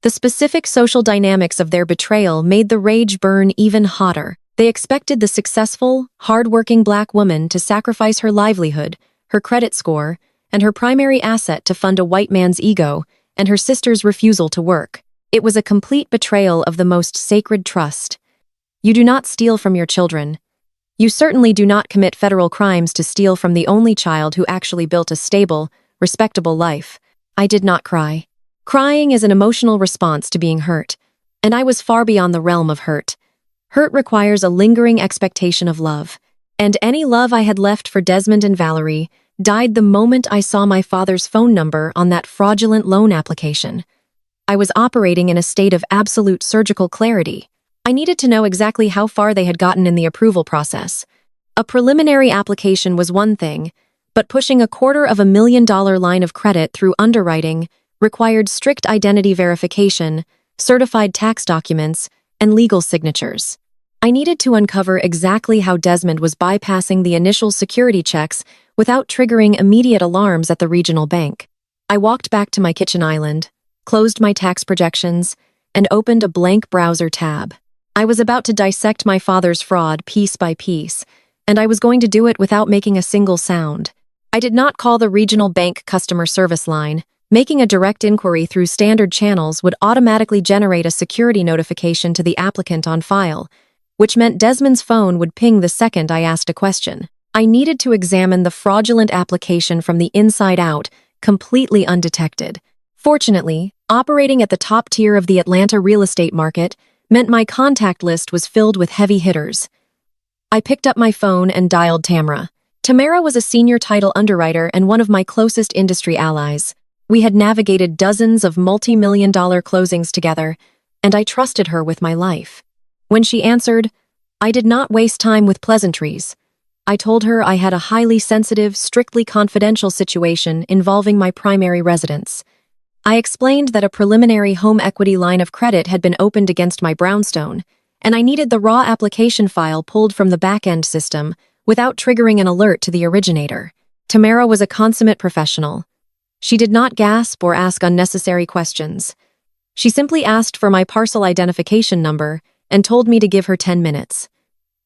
The specific social dynamics of their betrayal made the rage burn even hotter. They expected the successful, hard-working black woman to sacrifice her livelihood, her credit score, and her primary asset to fund a white man's ego and her sister's refusal to work. It was a complete betrayal of the most sacred trust. You do not steal from your children. You certainly do not commit federal crimes to steal from the only child who actually built a stable, respectable life. I did not cry. Crying is an emotional response to being hurt, and I was far beyond the realm of hurt. Hurt requires a lingering expectation of love, and any love I had left for Desmond and Valerie died the moment I saw my father's phone number on that fraudulent loan application. I was operating in a state of absolute surgical clarity. I needed to know exactly how far they had gotten in the approval process. A preliminary application was one thing, but pushing $250,000 line of credit through underwriting required strict identity verification, certified tax documents, and legal signatures. I needed to uncover exactly how Desmond was bypassing the initial security checks without triggering immediate alarms at the regional bank. I walked back to my kitchen island, closed my tax projections, and opened a blank browser tab. I was about to dissect my father's fraud piece by piece, and I was going to do it without making a single sound. I did not call the regional bank customer service line. Making a direct inquiry through standard channels would automatically generate a security notification to the applicant on file, which meant Desmond's phone would ping the second I asked a question. I needed to examine the fraudulent application from the inside out, completely undetected. Fortunately, operating at the top tier of the Atlanta real estate market meant my contact list was filled with heavy hitters. I picked up my phone and dialed Tamara. Tamara was a senior title underwriter and one of my closest industry allies. We had navigated dozens of multi-million-dollar closings together, and I trusted her with my life. When she answered, I did not waste time with pleasantries. I told her I had a highly sensitive, strictly confidential situation involving my primary residence. I explained that a preliminary home equity line of credit had been opened against my brownstone, and I needed the raw application file pulled from the back-end system without triggering an alert to the originator. Tamara was a consummate professional. She did not gasp or ask unnecessary questions. She simply asked for my parcel identification number and told me to give her 10 minutes.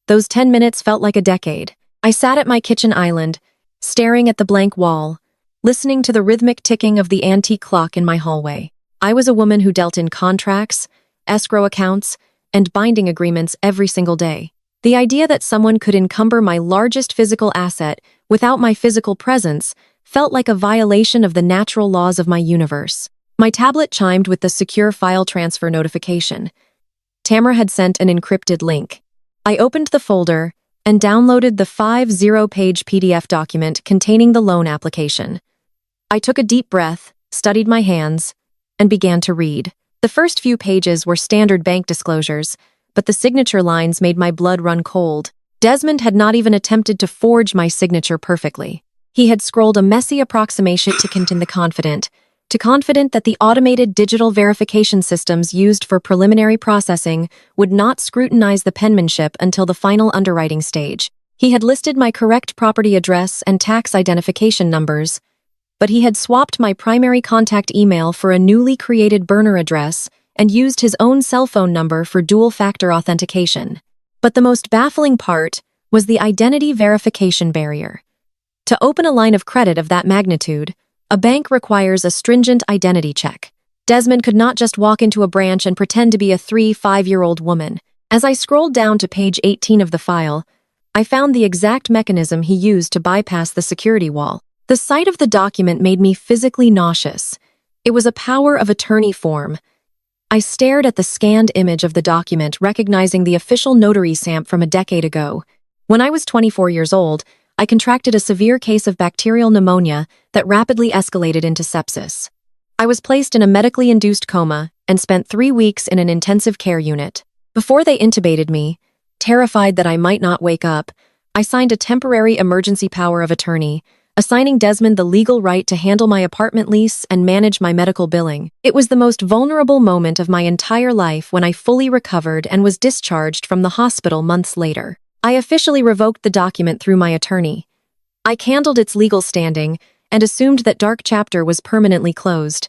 Those 10 minutes felt like a decade. I sat at my kitchen island, staring at the blank wall, listening to the rhythmic ticking of the antique clock in my hallway. I was a woman who dealt in contracts, escrow accounts, and binding agreements every single day. The idea that someone could encumber my largest physical asset without my physical presence felt like a violation of the natural laws of my universe. My tablet chimed with the secure file transfer notification. Tamara had sent an encrypted link. I opened the folder and downloaded the 50-page PDF document containing the loan application. I took a deep breath, studied my hands, and began to read. The first few pages were standard bank disclosures, but the signature lines made my blood run cold. Desmond had not even attempted to forge my signature perfectly. He had scrolled a messy approximation to contain the confident that the automated digital verification systems used for preliminary processing would not scrutinize the penmanship until the final underwriting stage. He had listed my correct property address and tax identification numbers, but he had swapped my primary contact email for a newly created burner address and used his own cell phone number for dual-factor authentication. But the most baffling part was the identity verification barrier. To open a line of credit of that magnitude, a bank requires a stringent identity check. Desmond could not just walk into a branch and pretend to be a 5-year-old woman. As I scrolled down to page 18 of the file, I found the exact mechanism he used to bypass the security wall. The sight of the document made me physically nauseous. It was a power of attorney form. I stared at the scanned image of the document, recognizing the official notary stamp from a decade ago. When I was 24 years old, I contracted a severe case of bacterial pneumonia that rapidly escalated into sepsis. I was placed in a medically induced coma and spent 3 weeks in an intensive care unit. Before they intubated me, terrified that I might not wake up, I signed a temporary emergency power of attorney, assigning Desmond the legal right to handle my apartment lease and manage my medical billing. It was the most vulnerable moment of my entire life when I fully recovered and was discharged from the hospital months later. I officially revoked the document through my attorney. I candled its legal standing and assumed that Dark Chapter was permanently closed.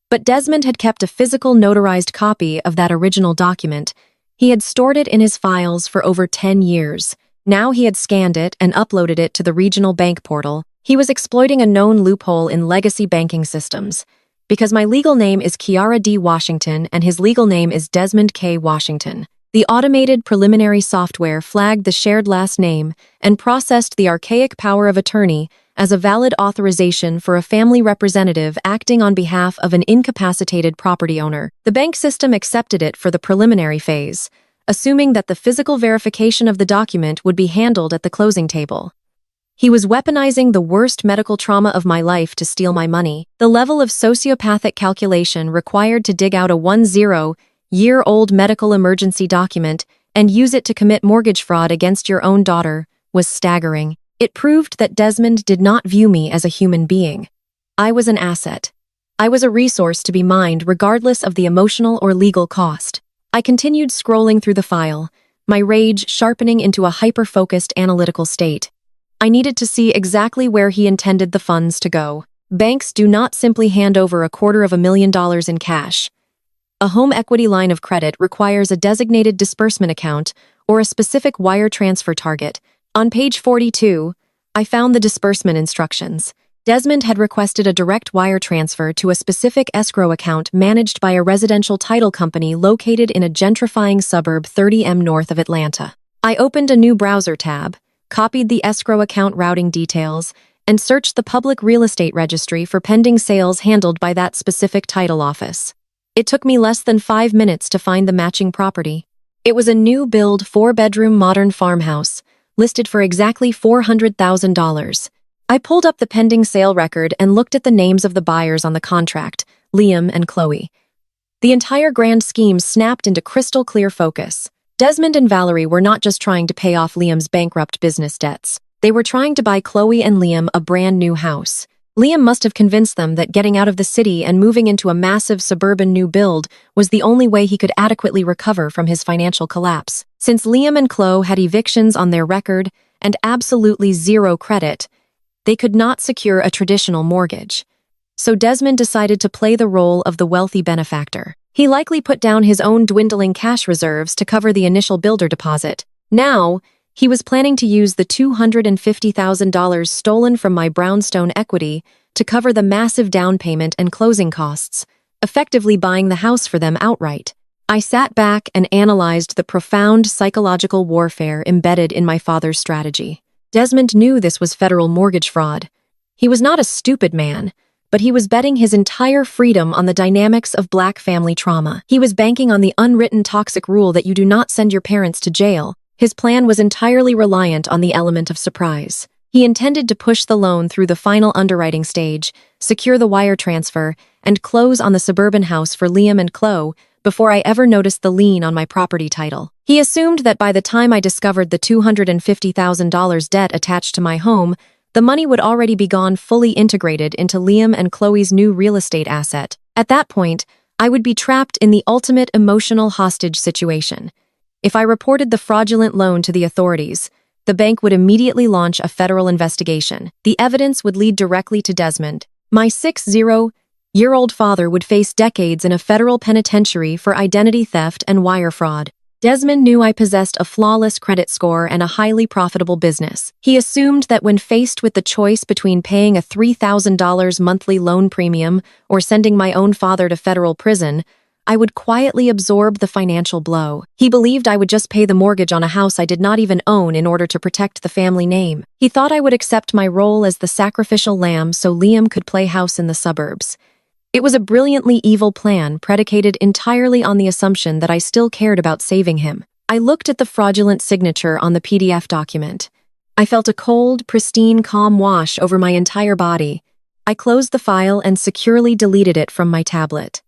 But Desmond had kept a physical notarized copy of that original document. He had stored it in his files for over 10 years. Now he had scanned it and uploaded it to the regional bank portal. He was exploiting a known loophole in legacy banking systems. Because my legal name is Kiara D. Washington and his legal name is Desmond K. Washington, the automated preliminary software flagged the shared last name and processed the archaic power of attorney as a valid authorization for a family representative acting on behalf of an incapacitated property owner. The bank system accepted it for the preliminary phase, assuming that the physical verification of the document would be handled at the closing table. He was weaponizing the worst medical trauma of my life to steal my money. The level of sociopathic calculation required to dig out a 10-year-old medical emergency document and use it to commit mortgage fraud against your own daughter was staggering. It proved that Desmond did not view me as a human being. I was an asset. I was a resource to be mined regardless of the emotional or legal cost. I continued scrolling through the file, my rage sharpening into a hyper-focused analytical state. I needed to see exactly where he intended the funds to go. Banks do not simply hand over $250,000 in cash. A home equity line of credit requires a designated disbursement account or a specific wire transfer target. On page 42, I found the disbursement instructions. Desmond had requested a direct wire transfer to a specific escrow account managed by a residential title company located in a gentrifying suburb 30 mi north of Atlanta. I opened a new browser tab, copied the escrow account routing details, and searched the public real estate registry for pending sales handled by that specific title office. It took me less than 5 minutes to find the matching property. It was a new-build 4-bedroom modern farmhouse, listed for exactly $400,000. I pulled up the pending sale record and looked at the names of the buyers on the contract, Liam and Chloe. The entire grand scheme snapped into crystal-clear focus. Desmond and Valerie were not just trying to pay off Liam's bankrupt business debts. They were trying to buy Chloe and Liam a brand new house. Liam must have convinced them that getting out of the city and moving into a massive suburban new build was the only way he could adequately recover from his financial collapse. Since Liam and Chloe had evictions on their record and absolutely zero credit, they could not secure a traditional mortgage. So Desmond decided to play the role of the wealthy benefactor. He likely put down his own dwindling cash reserves to cover the initial builder deposit. Now, he was planning to use the $250,000 stolen from my brownstone equity to cover the massive down payment and closing costs, effectively buying the house for them outright. I sat back and analyzed the profound psychological warfare embedded in my father's strategy. Desmond knew this was federal mortgage fraud. He was not a stupid man, but he was betting his entire freedom on the dynamics of Black family trauma. He was banking on the unwritten toxic rule that you do not send your parents to jail. His plan was entirely reliant on the element of surprise. He intended to push the loan through the final underwriting stage, secure the wire transfer, and close on the suburban house for Liam and Chloe before I ever noticed the lien on my property title. He assumed that by the time I discovered the $250,000 debt attached to my home, the money would already be gone fully integrated into Liam and Chloe's new real estate asset. At that point, I would be trapped in the ultimate emotional hostage situation. If I reported the fraudulent loan to the authorities, the bank would immediately launch a federal investigation. The evidence would lead directly to Desmond. My 60-year-old father would face decades in a federal penitentiary for identity theft and wire fraud. Desmond knew I possessed a flawless credit score and a highly profitable business. He assumed that when faced with the choice between paying a $3,000 monthly loan premium or sending my own father to federal prison, I would quietly absorb the financial blow. He believed I would just pay the mortgage on a house I did not even own in order to protect the family name. He thought I would accept my role as the sacrificial lamb so Liam could play house in the suburbs. It was a brilliantly evil plan predicated entirely on the assumption that I still cared about saving him. I looked at the fraudulent signature on the PDF document. I felt a cold, pristine, calm wash over my entire body. I closed the file and securely deleted it from my tablet.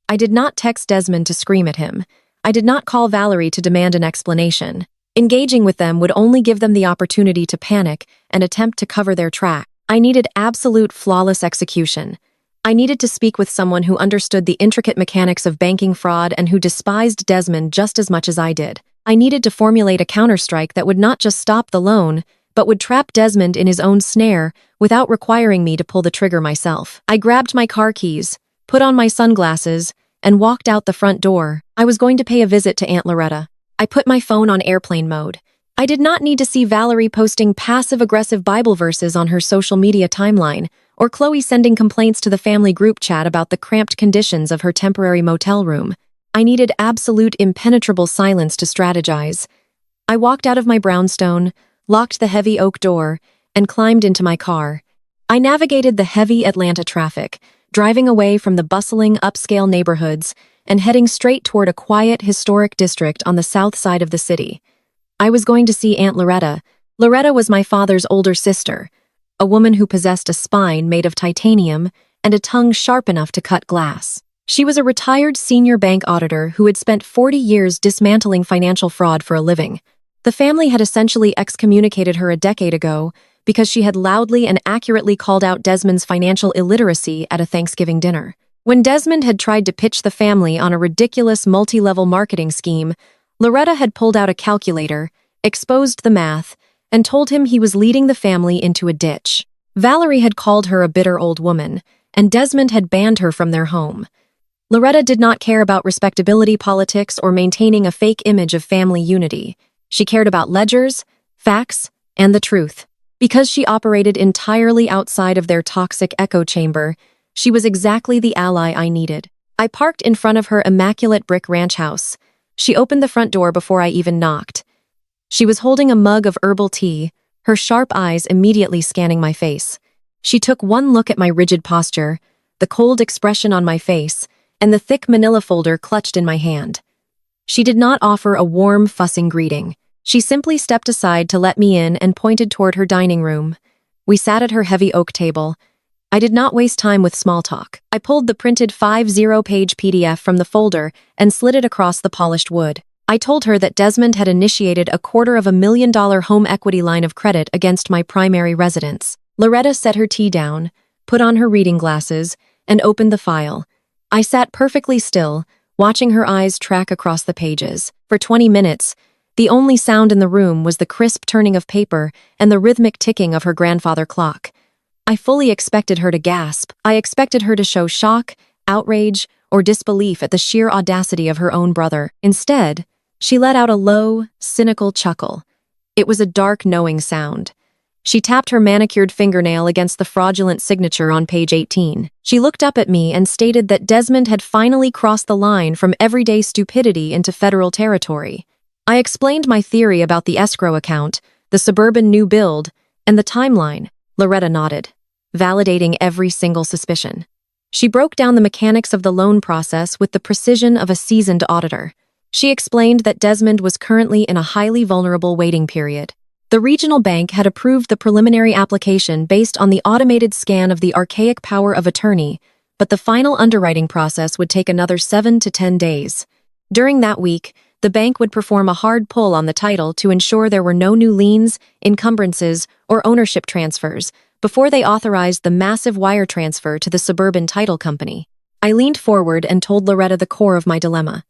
I did not text Desmond to scream at him. I did not call Valerie to demand an explanation. Engaging with them would only give them the opportunity to panic and attempt to cover their track. I needed absolute flawless execution. I needed to speak with someone who understood the intricate mechanics of banking fraud and who despised Desmond just as much as I did. I needed to formulate a counterstrike that would not just stop the loan, but would trap Desmond in his own snare without requiring me to pull the trigger myself. I grabbed my car keys, put on my sunglasses, and walked out the front door. I was going to pay a visit to Aunt Loretta. I put my phone on airplane mode. I did not need to see Valerie posting passive-aggressive Bible verses on her social media timeline, or Chloe sending complaints to the family group chat about the cramped conditions of her temporary motel room. I needed absolute impenetrable silence to strategize. I walked out of my brownstone, locked the heavy oak door, and climbed into my car. I navigated the heavy Atlanta traffic, driving away from the bustling upscale neighborhoods and heading straight toward a quiet, historic district on the south side of the city. I was going to see Aunt Loretta. Loretta was my father's older sister, a woman who possessed a spine made of titanium and a tongue sharp enough to cut glass. She was a retired senior bank auditor who had spent 40 years dismantling financial fraud for a living. The family had essentially excommunicated her a decade ago because she had loudly and accurately called out Desmond's financial illiteracy at a Thanksgiving dinner. When Desmond had tried to pitch the family on a ridiculous multi-level marketing scheme, Loretta had pulled out a calculator, exposed the math, and told him he was leading the family into a ditch. Valerie had called her a bitter old woman, and Desmond had banned her from their home. Loretta did not care about respectability politics or maintaining a fake image of family unity. She cared about ledgers, facts, and the truth. Because she operated entirely outside of their toxic echo chamber, she was exactly the ally I needed. I parked in front of her immaculate brick ranch house. She opened the front door before I even knocked. She was holding a mug of herbal tea, her sharp eyes immediately scanning my face. She took one look at my rigid posture, the cold expression on my face, and the thick manila folder clutched in my hand. She did not offer a warm, fussing greeting. She simply stepped aside to let me in and pointed toward her dining room. We sat at her heavy oak table. I did not waste time with small talk. I pulled the printed 50-page PDF from the folder and slid it across the polished wood. I told her that Desmond had initiated a $250,000 home equity line of credit against my primary residence. Loretta set her tea down, put on her reading glasses, and opened the file. I sat perfectly still, watching her eyes track across the pages. For 20 minutes, the only sound in the room was the crisp turning of paper and the rhythmic ticking of her grandfather clock. I fully expected her to gasp. I expected her to show shock, outrage, or disbelief at the sheer audacity of her own brother. Instead, she let out a low, cynical chuckle. It was a dark, knowing sound. She tapped her manicured fingernail against the fraudulent signature on page 18. She looked up at me and stated that Desmond had finally crossed the line from everyday stupidity into federal territory. I explained my theory about the escrow account, the suburban new build, and the timeline. Loretta nodded, validating every single suspicion. She broke down the mechanics of the loan process with the precision of a seasoned auditor. She explained that Desmond was currently in a highly vulnerable waiting period. The regional bank had approved the preliminary application based on the automated scan of the archaic power of attorney, but the final underwriting process would take another 7 to 10 days. During that week, the bank would perform a hard pull on the title to ensure there were no new liens, encumbrances, or ownership transfers before they authorized the massive wire transfer to the suburban title company. I leaned forward and told Loretta the core of my dilemma.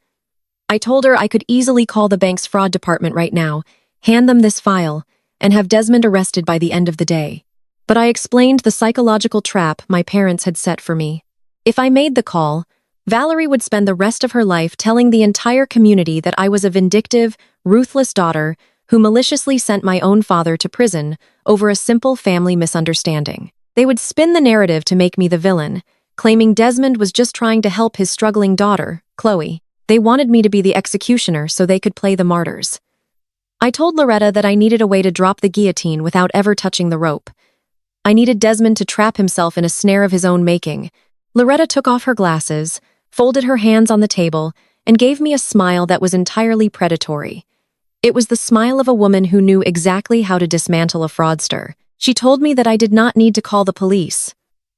I told her I could easily call the bank's fraud department right now, hand them this file, and have Desmond arrested by the end of the day. But I explained the psychological trap my parents had set for me. If I made the call, Valerie would spend the rest of her life telling the entire community that I was a vindictive, ruthless daughter who maliciously sent my own father to prison over a simple family misunderstanding. They would spin the narrative to make me the villain, claiming Desmond was just trying to help his struggling daughter, Chloe. They wanted me to be the executioner so they could play the martyrs. I told Loretta that I needed a way to drop the guillotine without ever touching the rope. I needed Desmond to trap himself in a snare of his own making. Loretta took off her glasses, folded her hands on the table, and gave me a smile that was entirely predatory. It was the smile of a woman who knew exactly how to dismantle a fraudster. She told me that I did not need to call the police.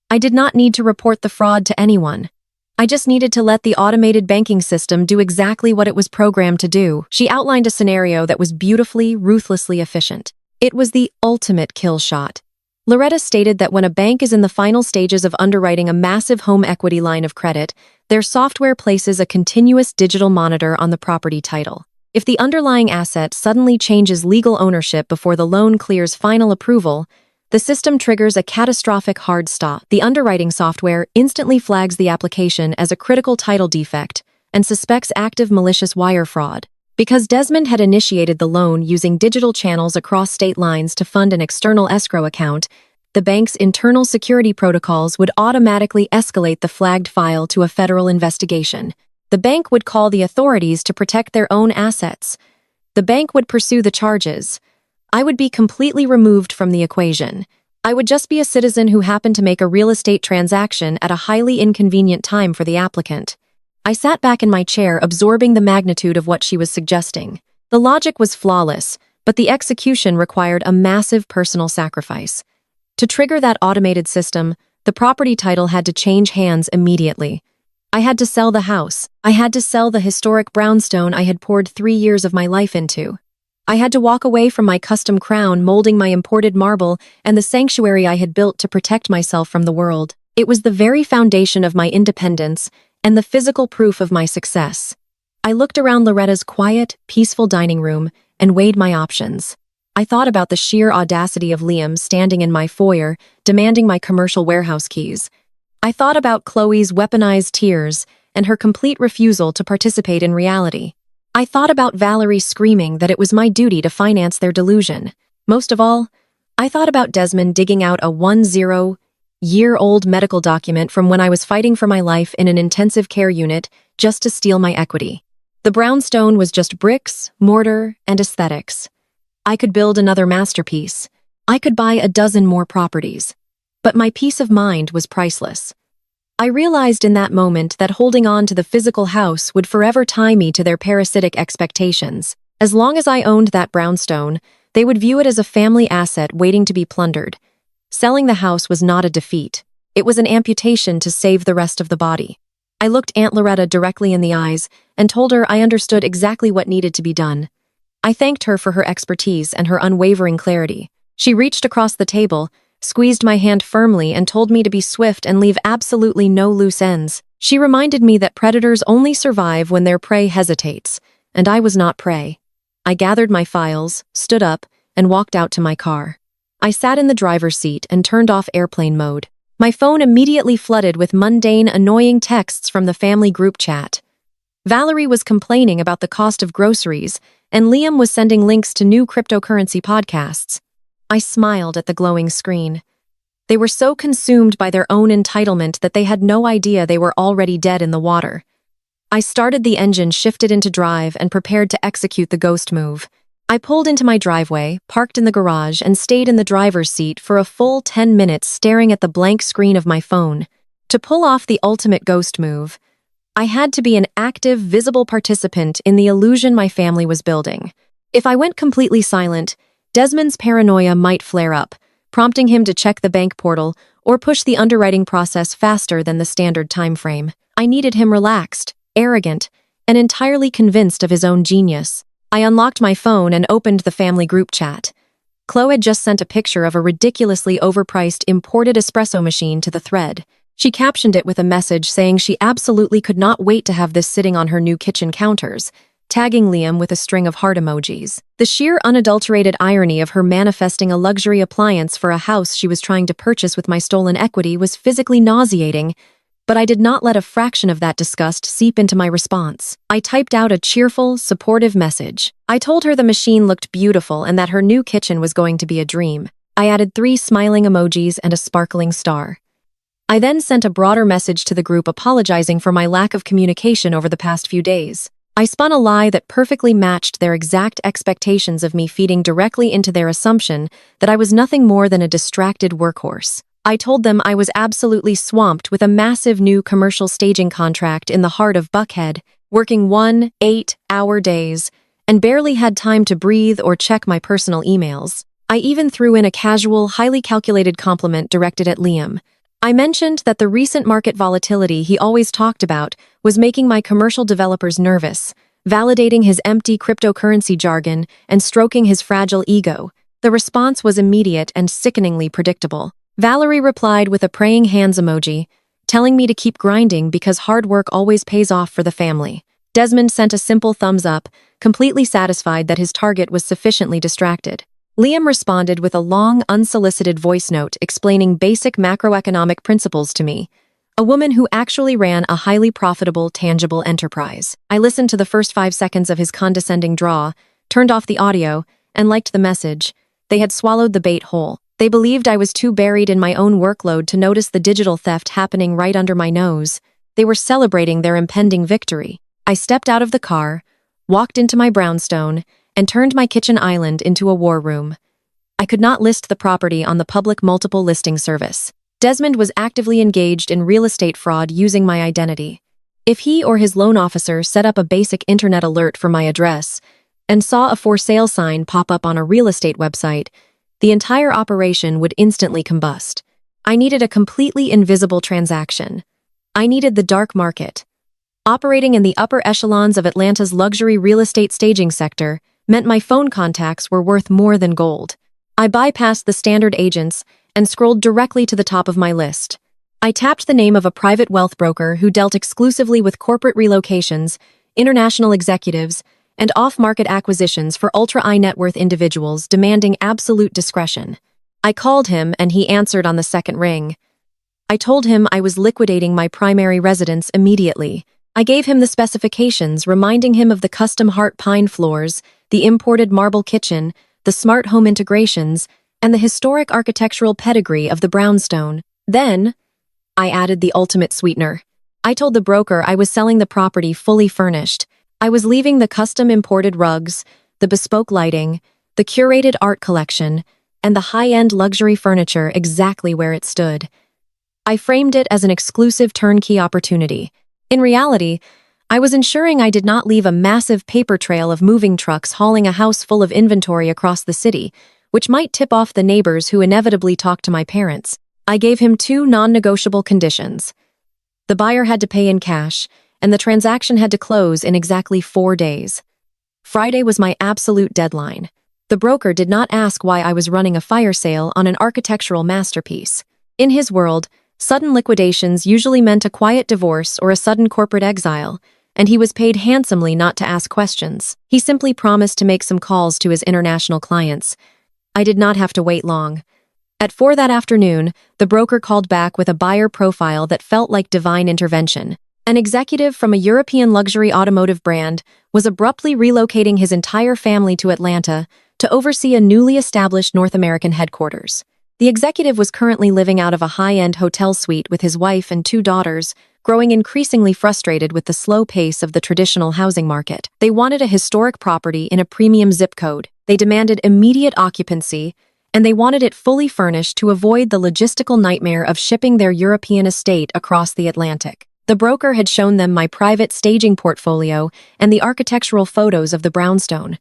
I did not need to report the fraud to anyone. I just needed to let the automated banking system do exactly what it was programmed to do. She outlined a scenario that was beautifully, ruthlessly efficient. It was the ultimate kill shot. Loretta stated that when a bank is in the final stages of underwriting a massive home equity line of credit, their software places a continuous digital monitor on the property title. If the underlying asset suddenly changes legal ownership before the loan clears final approval, the system triggers a catastrophic hard stop. The underwriting software instantly flags the application as a critical title defect and suspects active malicious wire fraud. Because Desmond had initiated the loan using digital channels across state lines to fund an external escrow account, the bank's internal security protocols would automatically escalate the flagged file to a federal investigation. The bank would call the authorities to protect their own assets. The bank would pursue the charges. I would be completely removed from the equation. I would just be a citizen who happened to make a real estate transaction at a highly inconvenient time for the applicant. I sat back in my chair, absorbing the magnitude of what she was suggesting. The logic was flawless, but the execution required a massive personal sacrifice. To trigger that automated system, the property title had to change hands immediately. I had to sell the house. I had to sell the historic brownstone I had poured 3 years of my life into. I had to walk away from my custom crown molding my imported marble and the sanctuary I had built to protect myself from the world. It was the very foundation of my independence and the physical proof of my success. I looked around Loretta's quiet, peaceful dining room and weighed my options. I thought about the sheer audacity of Liam standing in my foyer, demanding my commercial warehouse keys. I thought about Chloe's weaponized tears and her complete refusal to participate in reality. I thought about Valerie screaming that it was my duty to finance their delusion. Most of all, I thought about Desmond digging out a 10-year-old medical document from when I was fighting for my life in an intensive care unit just to steal my equity. The brownstone was just bricks, mortar, and aesthetics. I could build another masterpiece. I could buy a dozen more properties. But my peace of mind was priceless. I realized in that moment that holding on to the physical house would forever tie me to their parasitic expectations. As long as I owned that brownstone, they would view it as a family asset waiting to be plundered. Selling the house was not a defeat. It was an amputation to save the rest of the body. I looked Aunt Loretta directly in the eyes and told her I understood exactly what needed to be done. I thanked her for her expertise and her unwavering clarity. She reached across the table, squeezed my hand firmly, and told me to be swift and leave absolutely no loose ends. She reminded me that predators only survive when their prey hesitates, and I was not prey. I gathered my files, stood up, and walked out to my car. I sat in the driver's seat and turned off airplane mode. My phone immediately flooded with mundane, annoying texts from the family group chat. Valerie was complaining about the cost of groceries, and Liam was sending links to new cryptocurrency podcasts. I smiled at the glowing screen. They were so consumed by their own entitlement that they had no idea they were already dead in the water. I started the engine, shifted into drive, and prepared to execute the ghost move. I pulled into my driveway, parked in the garage, and stayed in the driver's seat for a full 10 minutes staring at the blank screen of my phone. To pull off the ultimate ghost move, I had to be an active, visible participant in the illusion my family was building. If I went completely silent, Desmond's paranoia might flare up, prompting him to check the bank portal or push the underwriting process faster than the standard time frame. I needed him relaxed, arrogant, and entirely convinced of his own genius. I unlocked my phone and opened the family group chat. Chloe had just sent a picture of a ridiculously overpriced imported espresso machine to the thread. She captioned it with a message saying she absolutely could not wait to have this sitting on her new kitchen counters. tagging Liam with a string of heart emojis. The sheer unadulterated irony of her manifesting a luxury appliance for a house she was trying to purchase with my stolen equity was physically nauseating, but I did not let a fraction of that disgust seep into my response. I typed out a cheerful, supportive message. I told her the machine looked beautiful and that her new kitchen was going to be a dream. I added 3 smiling emojis and a sparkling star. I then sent a broader message to the group apologizing for my lack of communication over the past few days. I spun a lie that perfectly matched their exact expectations of me, feeding directly into their assumption that I was nothing more than a distracted workhorse. I told them I was absolutely swamped with a massive new commercial staging contract in the heart of Buckhead, working 8-hour days, and barely had time to breathe or check my personal emails. I even threw in a casual, highly calculated compliment directed at Liam. I mentioned that the recent market volatility he always talked about was making my commercial developers nervous, validating his empty cryptocurrency jargon and stroking his fragile ego. The response was immediate and sickeningly predictable. Valerie replied with a praying hands emoji, telling me to keep grinding because hard work always pays off for the family. Desmond sent a simple thumbs up, completely satisfied that his target was sufficiently distracted. Liam responded with a long, unsolicited voice note explaining basic macroeconomic principles to me, a woman who actually ran a highly profitable, tangible enterprise. I listened to the first 5 seconds of his condescending drawl, turned off the audio, and liked the message. They had swallowed the bait whole. They believed I was too buried in my own workload to notice the digital theft happening right under my nose. They were celebrating their impending victory. I stepped out of the car, walked into my brownstone, and turned my kitchen island into a war room. I could not list the property on the public multiple listing service. Desmond was actively engaged in real estate fraud using my identity. If he or his loan officer set up a basic internet alert for my address and saw a for sale sign pop up on a real estate website, the entire operation would instantly combust. I needed a completely invisible transaction. I needed the dark market. Operating in the upper echelons of Atlanta's luxury real estate staging sector meant my phone contacts were worth more than gold. I bypassed the standard agents and scrolled directly to the top of my list. I tapped the name of a private wealth broker who dealt exclusively with corporate relocations, international executives, and off-market acquisitions for ultra-high net worth individuals demanding absolute discretion. I called him and he answered on the second ring. I told him I was liquidating my primary residence immediately. I gave him the specifications, reminding him of the custom heart pine floors, the imported marble kitchen, the smart home integrations, and the historic architectural pedigree of the brownstone. Then, I added the ultimate sweetener. I told the broker I was selling the property fully furnished. I was leaving the custom imported rugs, the bespoke lighting, the curated art collection, and the high-end luxury furniture exactly where it stood. I framed it as an exclusive turnkey opportunity. In reality, I was ensuring I did not leave a massive paper trail of moving trucks hauling a house full of inventory across the city, which might tip off the neighbors who inevitably talk to my parents. I gave him 2 non-negotiable conditions. The buyer had to pay in cash, and the transaction had to close in exactly 4 days. Friday was my absolute deadline. The broker did not ask why I was running a fire sale on an architectural masterpiece. In his world, sudden liquidations usually meant a quiet divorce or a sudden corporate exile, and he was paid handsomely not to ask questions. He simply promised to make some calls to his international clients. I did not have to wait long. At 4 that afternoon, the broker called back with a buyer profile that felt like divine intervention. An executive from a European luxury automotive brand was abruptly relocating his entire family to Atlanta to oversee a newly established North American headquarters. The executive was currently living out of a high-end hotel suite with his wife and 2 daughters, growing increasingly frustrated with the slow pace of the traditional housing market. They wanted a historic property in a premium zip code. They demanded immediate occupancy, and they wanted it fully furnished to avoid the logistical nightmare of shipping their European estate across the Atlantic. The broker had shown them my private staging portfolio and the architectural photos of the brownstone.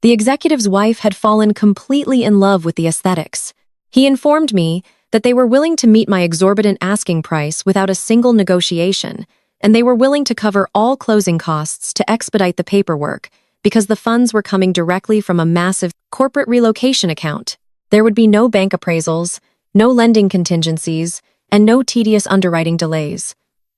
The executive's wife had fallen completely in love with the aesthetics. He informed me that they were willing to meet my exorbitant asking price without a single negotiation, and they were willing to cover all closing costs to expedite the paperwork because the funds were coming directly from a massive corporate relocation account. There would be no bank appraisals, no lending contingencies, and no tedious underwriting delays.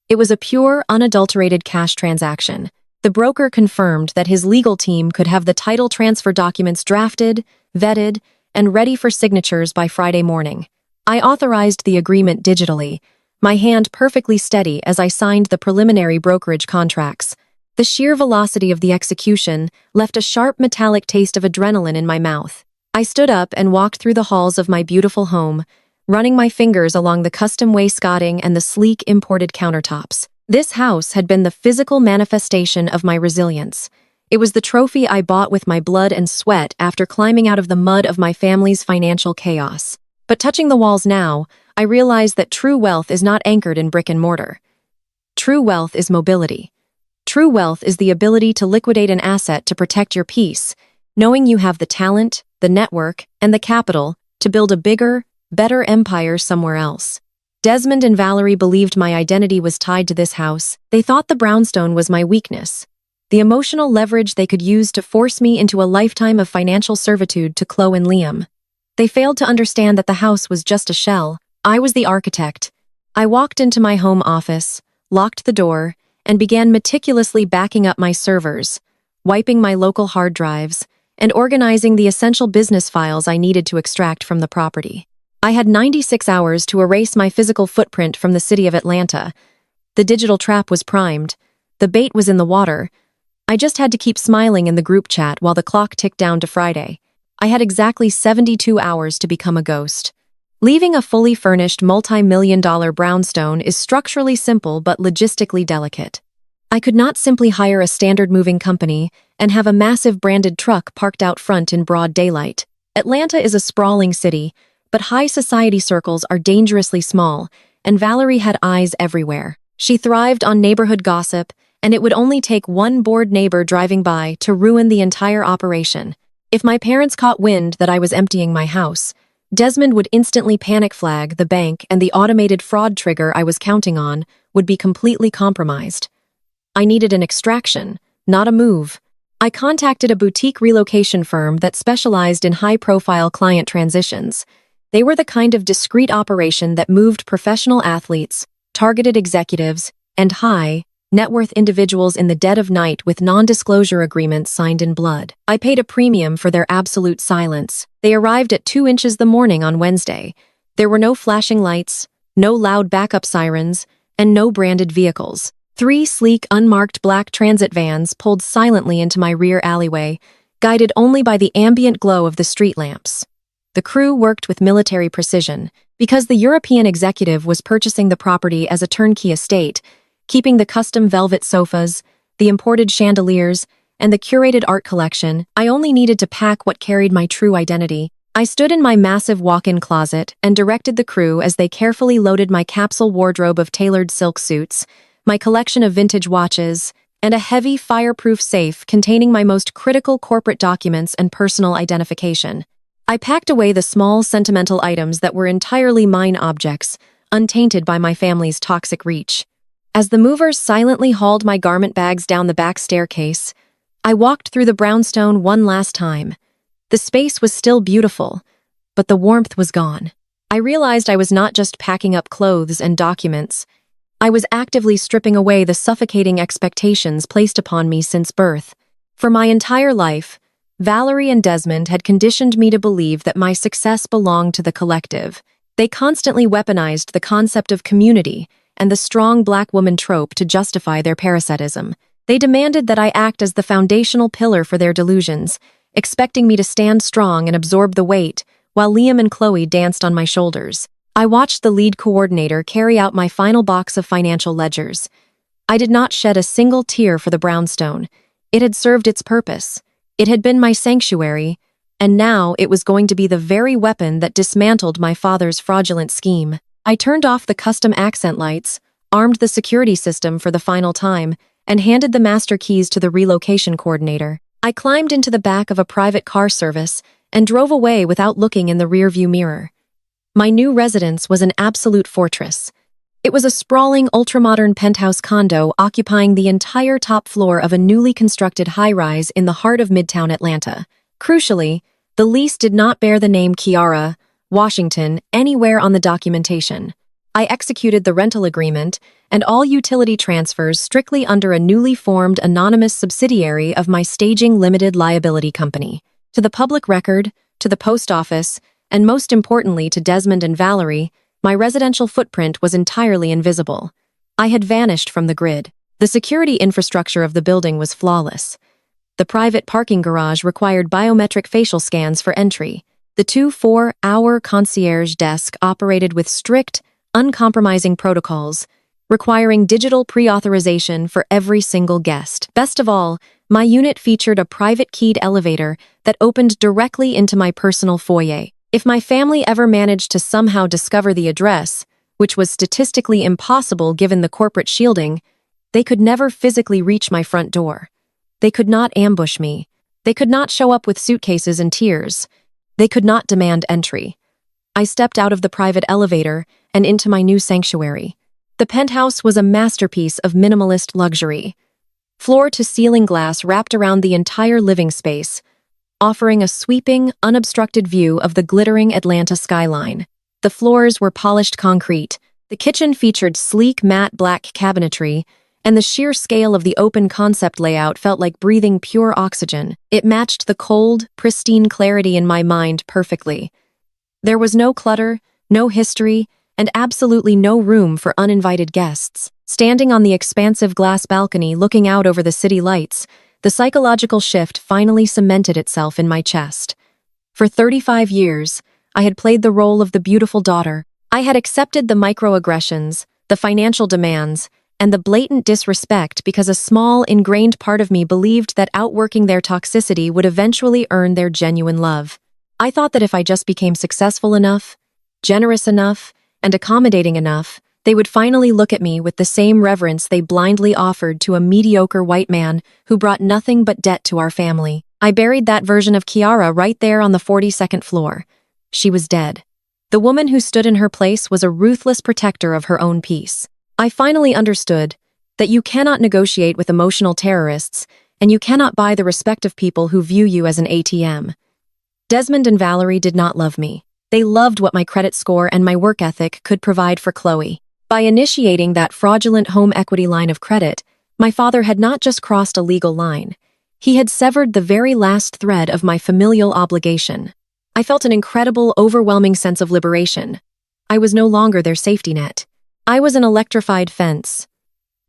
It was a pure, unadulterated cash transaction. The broker confirmed that his legal team could have the title transfer documents drafted, vetted, and ready for signatures by Friday morning. I authorized the agreement digitally, my hand perfectly steady as I signed the preliminary brokerage contracts. The sheer velocity of the execution left a sharp metallic taste of adrenaline in my mouth. I stood up and walked through the halls of my beautiful home, running my fingers along the custom wainscoting and the sleek imported countertops. This house had been the physical manifestation of my resilience. It was the trophy I bought with my blood and sweat after climbing out of the mud of my family's financial chaos. But touching the walls now, I realized that true wealth is not anchored in brick and mortar. True wealth is mobility. True wealth is the ability to liquidate an asset to protect your peace, knowing you have the talent, the network, and the capital to build a bigger, better empire somewhere else. Desmond and Valerie believed my identity was tied to this house. They thought the brownstone was my weakness, the emotional leverage they could use to force me into a lifetime of financial servitude to Chloe and Liam. They failed to understand that the house was just a shell. I was the architect. I walked into my home office, locked the door, and began meticulously backing up my servers, wiping my local hard drives, and organizing the essential business files I needed to extract from the property. I had 96 hours to erase my physical footprint from the city of Atlanta. The digital trap was primed. The bait was in the water. I just had to keep smiling in the group chat while the clock ticked down to Friday. I had exactly 72 hours to become a ghost. Leaving a fully furnished multi-million-dollar brownstone is structurally simple but logistically delicate. I could not simply hire a standard moving company and have a massive branded truck parked out front in broad daylight. Atlanta is a sprawling city, but high society circles are dangerously small, and Valerie had eyes everywhere. She thrived on neighborhood gossip, and it would only take one bored neighbor driving by to ruin the entire operation. If my parents caught wind that I was emptying my house, Desmond would instantly panic flag the bank, and the automated fraud trigger I was counting on would be completely compromised. I needed an extraction, not a move. I contacted a boutique relocation firm that specialized in high-profile client transitions. They were the kind of discreet operation that moved professional athletes, targeted executives, and high-net-worth individuals in the dead of night with non-disclosure agreements signed in blood. I paid a premium for their absolute silence. They arrived at 2 inches the morning on Wednesday. There were no flashing lights, no loud backup sirens, and no branded vehicles. 3 sleek, unmarked black transit vans pulled silently into my rear alleyway, guided only by the ambient glow of the street lamps. The crew worked with military precision. Because the European executive was purchasing the property as a turnkey estate, keeping the custom velvet sofas, the imported chandeliers, and the curated art collection, I only needed to pack what carried my true identity. I stood in my massive walk-in closet and directed the crew as they carefully loaded my capsule wardrobe of tailored silk suits, my collection of vintage watches, and a heavy, fireproof safe containing my most critical corporate documents and personal identification. I packed away the small, sentimental items that were entirely mine objects, untainted by my family's toxic reach. As the movers silently hauled my garment bags down the back staircase, I walked through the brownstone one last time. The space was still beautiful, but the warmth was gone. I realized I was not just packing up clothes and documents. I was actively stripping away the suffocating expectations placed upon me since birth. For my entire life, Valerie and Desmond had conditioned me to believe that my success belonged to the collective. They constantly weaponized the concept of community and the strong black woman trope to justify their parasitism. They demanded that I act as the foundational pillar for their delusions, expecting me to stand strong and absorb the weight, while Liam and Chloe danced on my shoulders. I watched the lead coordinator carry out my final box of financial ledgers. I did not shed a single tear for the brownstone. It had served its purpose. It had been my sanctuary, and now it was going to be the very weapon that dismantled my father's fraudulent scheme. I turned off the custom accent lights, armed the security system for the final time, and handed the master keys to the relocation coordinator. I climbed into the back of a private car service and drove away without looking in the rearview mirror. My new residence was an absolute fortress. It was a sprawling, ultramodern penthouse condo occupying the entire top floor of a newly constructed high-rise in the heart of Midtown Atlanta. Crucially, the lease did not bear the name Kiara, Washington, anywhere on the documentation. I executed the rental agreement and all utility transfers strictly under a newly formed anonymous subsidiary of my staging limited liability company. To the public record, to the post office, and most importantly to Desmond and Valerie, my residential footprint was entirely invisible. I had vanished from the grid. The security infrastructure of the building was flawless. The private parking garage required biometric facial scans for entry. The 24-hour concierge desk operated with strict, uncompromising protocols, requiring digital pre-authorization for every single guest. Best of all, my unit featured a private keyed elevator that opened directly into my personal foyer. If my family ever managed to somehow discover the address, which was statistically impossible given the corporate shielding, they could never physically reach my front door. They could not ambush me. They could not show up with suitcases and tears. They could not demand entry. I stepped out of the private elevator and into my new sanctuary. The penthouse was a masterpiece of minimalist luxury. Floor-to-ceiling glass wrapped around the entire living space, offering a sweeping, unobstructed view of the glittering Atlanta skyline. The floors were polished concrete. The kitchen featured sleek matte black cabinetry, and the sheer scale of the open concept layout felt like breathing pure oxygen. It matched the cold, pristine clarity in my mind perfectly. There was no clutter, no history, and absolutely no room for uninvited guests. Standing on the expansive glass balcony looking out over the city lights, the psychological shift finally cemented itself in my chest. For 35 years, I had played the role of the beautiful daughter. I had accepted the microaggressions, the financial demands, and the blatant disrespect because a small, ingrained part of me believed that outworking their toxicity would eventually earn their genuine love. I thought that if I just became successful enough, generous enough, and accommodating enough, they would finally look at me with the same reverence they blindly offered to a mediocre white man who brought nothing but debt to our family. I buried that version of Kiara right there on the 42nd floor. She was dead. The woman who stood in her place was a ruthless protector of her own peace. I finally understood that you cannot negotiate with emotional terrorists, and you cannot buy the respect of people who view you as an ATM. Desmond and Valerie did not love me. They loved what my credit score and my work ethic could provide for Chloe. By initiating that fraudulent home equity line of credit, my father had not just crossed a legal line. He had severed the very last thread of my familial obligation. I felt an incredible, overwhelming sense of liberation. I was no longer their safety net. I was an electrified fence.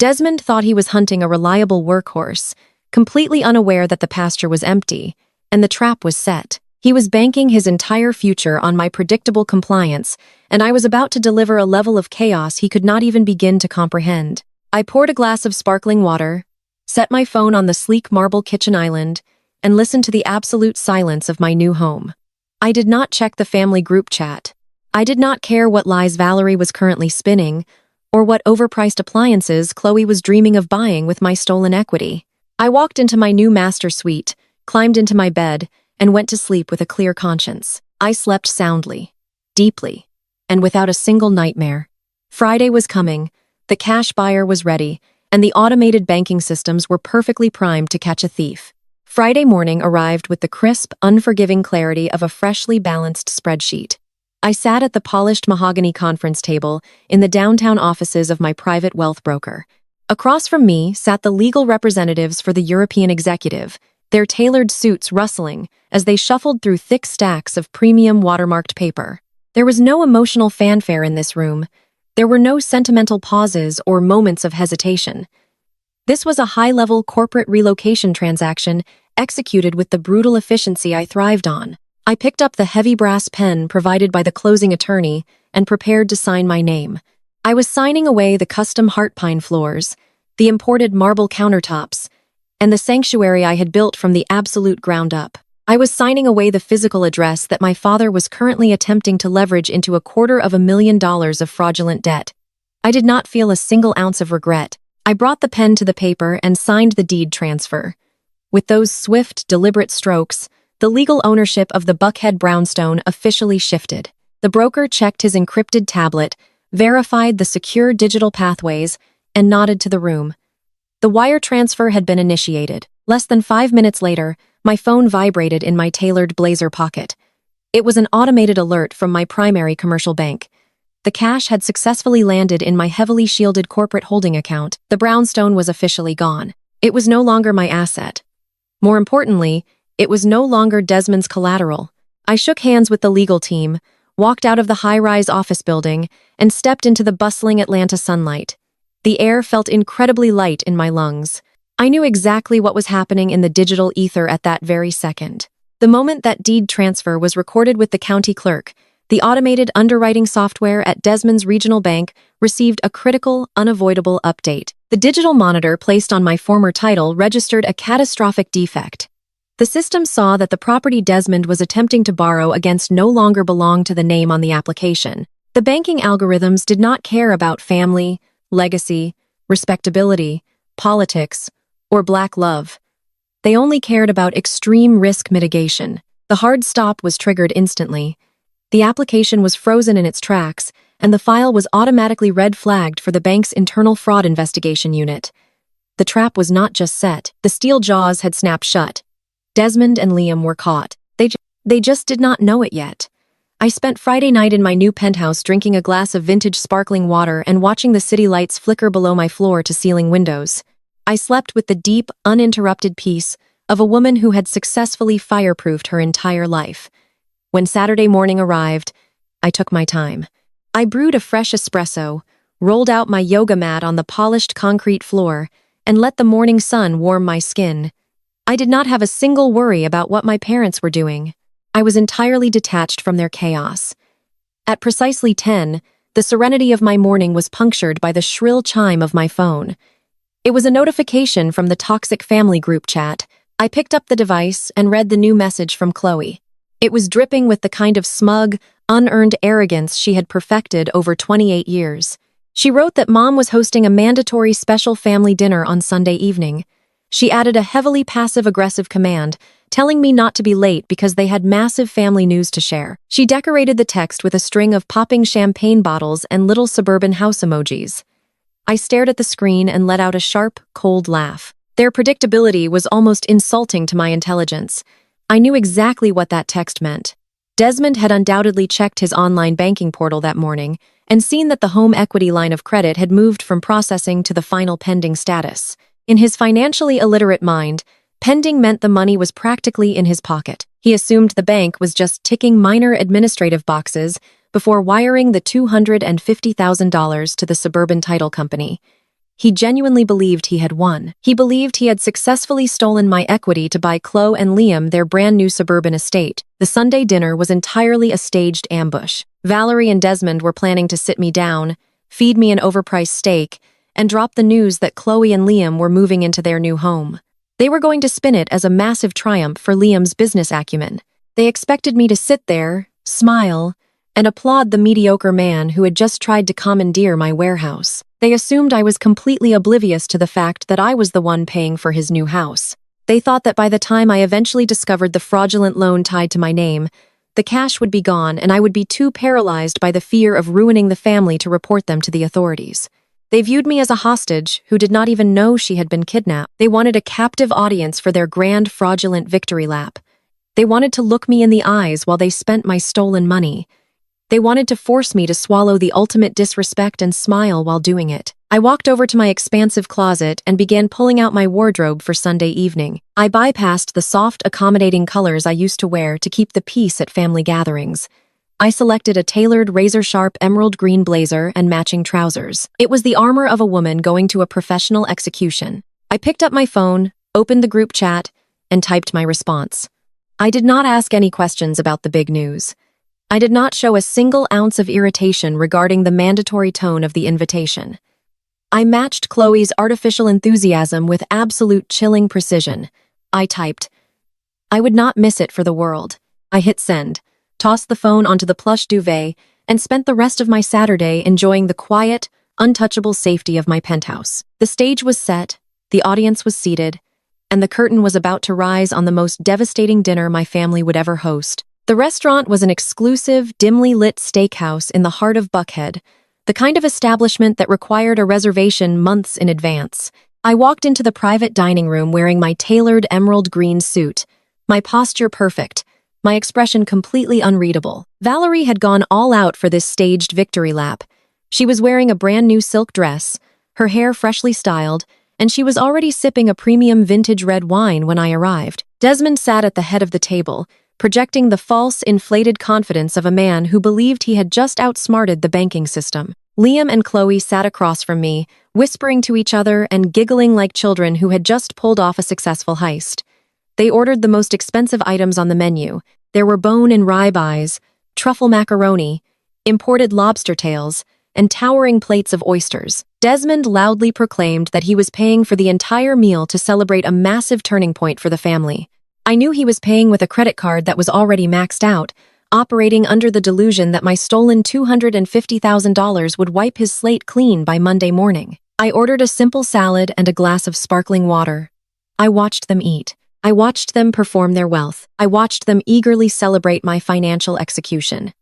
Desmond thought he was hunting a reliable workhorse, completely unaware that the pasture was empty, and the trap was set. He was banking his entire future on my predictable compliance, and I was about to deliver a level of chaos he could not even begin to comprehend. I poured a glass of sparkling water, set my phone on the sleek marble kitchen island, and listened to the absolute silence of my new home. I did not check the family group chat. I did not care what lies Valerie was currently spinning, or what overpriced appliances Chloe was dreaming of buying with my stolen equity. I walked into my new master suite, climbed into my bed, and went to sleep with a clear conscience. I slept soundly, deeply, and without a single nightmare. Friday was coming, the cash buyer was ready, and the automated banking systems were perfectly primed to catch a thief. Friday morning arrived with the crisp, unforgiving clarity of a freshly balanced spreadsheet. I sat at the polished mahogany conference table in the downtown offices of my private wealth broker. Across from me sat the legal representatives for the European executive, their tailored suits rustling as they shuffled through thick stacks of premium watermarked paper. There was no emotional fanfare in this room. There were no sentimental pauses or moments of hesitation. This was a high-level corporate relocation transaction executed with the brutal efficiency I thrived on. I picked up the heavy brass pen provided by the closing attorney and prepared to sign my name. I was signing away the custom heart pine floors, the imported marble countertops, and the sanctuary I had built from the absolute ground up. I was signing away the physical address that my father was currently attempting to leverage into $250,000 of fraudulent debt. I did not feel a single ounce of regret. I brought the pen to the paper and signed the deed transfer. With those swift, deliberate strokes, the legal ownership of the Buckhead brownstone officially shifted. The broker checked his encrypted tablet, verified the secure digital pathways, and nodded to the room. The wire transfer had been initiated. Less than 5 minutes later, my phone vibrated in my tailored blazer pocket. It was an automated alert from my primary commercial bank. The cash had successfully landed in my heavily shielded corporate holding account. The brownstone was officially gone. It was no longer my asset. More importantly, it was no longer Desmond's collateral. I shook hands with the legal team, walked out of the high-rise office building, and stepped into the bustling Atlanta sunlight. The air felt incredibly light in my lungs. I knew exactly what was happening in the digital ether at that very second. The moment that deed transfer was recorded with the county clerk, the automated underwriting software at Desmond's regional bank received a critical, unavoidable update. The digital monitor placed on my former title registered a catastrophic defect. The system saw that the property Desmond was attempting to borrow against no longer belonged to the name on the application. The banking algorithms did not care about family, legacy, respectability, politics, or black love. They only cared about extreme risk mitigation. The hard stop was triggered instantly. The application was frozen in its tracks, and the file was automatically red-flagged for the bank's internal fraud investigation unit. The trap was not just set, the steel jaws had snapped shut. Desmond and Liam were caught. They just did not know it yet. I spent Friday night in my new penthouse drinking a glass of vintage sparkling water and watching the city lights flicker below my floor-to-ceiling windows. I slept with the deep, uninterrupted peace of a woman who had successfully fireproofed her entire life. When Saturday morning arrived, I took my time. I brewed a fresh espresso, rolled out my yoga mat on the polished concrete floor, and let the morning sun warm my skin. I did not have a single worry about what my parents were doing. I was entirely detached from their chaos. At precisely 10, the serenity of my morning was punctured by the shrill chime of my phone. It was a notification from the toxic family group chat. I picked up the device and read the new message from Chloe. It was dripping with the kind of smug, unearned arrogance she had perfected over 28 years. She wrote that Mom was hosting a mandatory special family dinner on Sunday evening. She added a heavily passive-aggressive command, telling me not to be late because they had massive family news to share. She decorated the text with a string of popping champagne bottles and little suburban house emojis. I stared at the screen and let out a sharp, cold laugh. Their predictability was almost insulting to my intelligence. I knew exactly what that text meant. Desmond had undoubtedly checked his online banking portal that morning and seen that the home equity line of credit had moved from processing to the final pending status. In his financially illiterate mind, pending meant the money was practically in his pocket. He assumed the bank was just ticking minor administrative boxes before wiring the $250,000 to the suburban title company. He genuinely believed he had won. He believed he had successfully stolen my equity to buy Chloe and Liam their brand new suburban estate. The Sunday dinner was entirely a staged ambush. Valerie and Desmond were planning to sit me down, feed me an overpriced steak, and drop the news that Chloe and Liam were moving into their new home. They were going to spin it as a massive triumph for Liam's business acumen. They expected me to sit there, smile, and applaud the mediocre man who had just tried to commandeer my warehouse. They assumed I was completely oblivious to the fact that I was the one paying for his new house. They thought that by the time I eventually discovered the fraudulent loan tied to my name, the cash would be gone and I would be too paralyzed by the fear of ruining the family to report them to the authorities. They viewed me as a hostage who did not even know she had been kidnapped. They wanted a captive audience for their grand fraudulent victory lap. They wanted to look me in the eyes while they spent my stolen money. They wanted to force me to swallow the ultimate disrespect and smile while doing it. I walked over to my expansive closet and began pulling out my wardrobe for Sunday evening. I bypassed the soft, accommodating colors I used to wear to keep the peace at family gatherings. I selected a tailored, razor-sharp emerald green blazer and matching trousers. It was the armor of a woman going to a professional execution. I picked up my phone, opened the group chat, and typed my response. I did not ask any questions about the big news. I did not show a single ounce of irritation regarding the mandatory tone of the invitation. I matched Chloe's artificial enthusiasm with absolute chilling precision. I typed, "I would not miss it for the world." I hit send, tossed the phone onto the plush duvet, and spent the rest of my Saturday enjoying the quiet, untouchable safety of my penthouse. The stage was set, the audience was seated, and the curtain was about to rise on the most devastating dinner my family would ever host. The restaurant was an exclusive, dimly lit steakhouse in the heart of Buckhead, the kind of establishment that required a reservation months in advance. I walked into the private dining room wearing my tailored emerald green suit, my posture perfect, my expression completely unreadable. Valerie had gone all out for this staged victory lap. She was wearing a brand new silk dress, her hair freshly styled, and she was already sipping a premium vintage red wine when I arrived. Desmond sat at the head of the table, projecting the false, inflated confidence of a man who believed he had just outsmarted the banking system. Liam and Chloe sat across from me, whispering to each other and giggling like children who had just pulled off a successful heist. They ordered the most expensive items on the menu. There were bone and ribeyes, truffle macaroni, imported lobster tails, and towering plates of oysters. Desmond loudly proclaimed that he was paying for the entire meal to celebrate a massive turning point for the family. I knew he was paying with a credit card that was already maxed out, operating under the delusion that my stolen $250,000 would wipe his slate clean by Monday morning. I ordered a simple salad and a glass of sparkling water. I watched them eat. I watched them perform their wealth. I watched them eagerly celebrate my financial execution.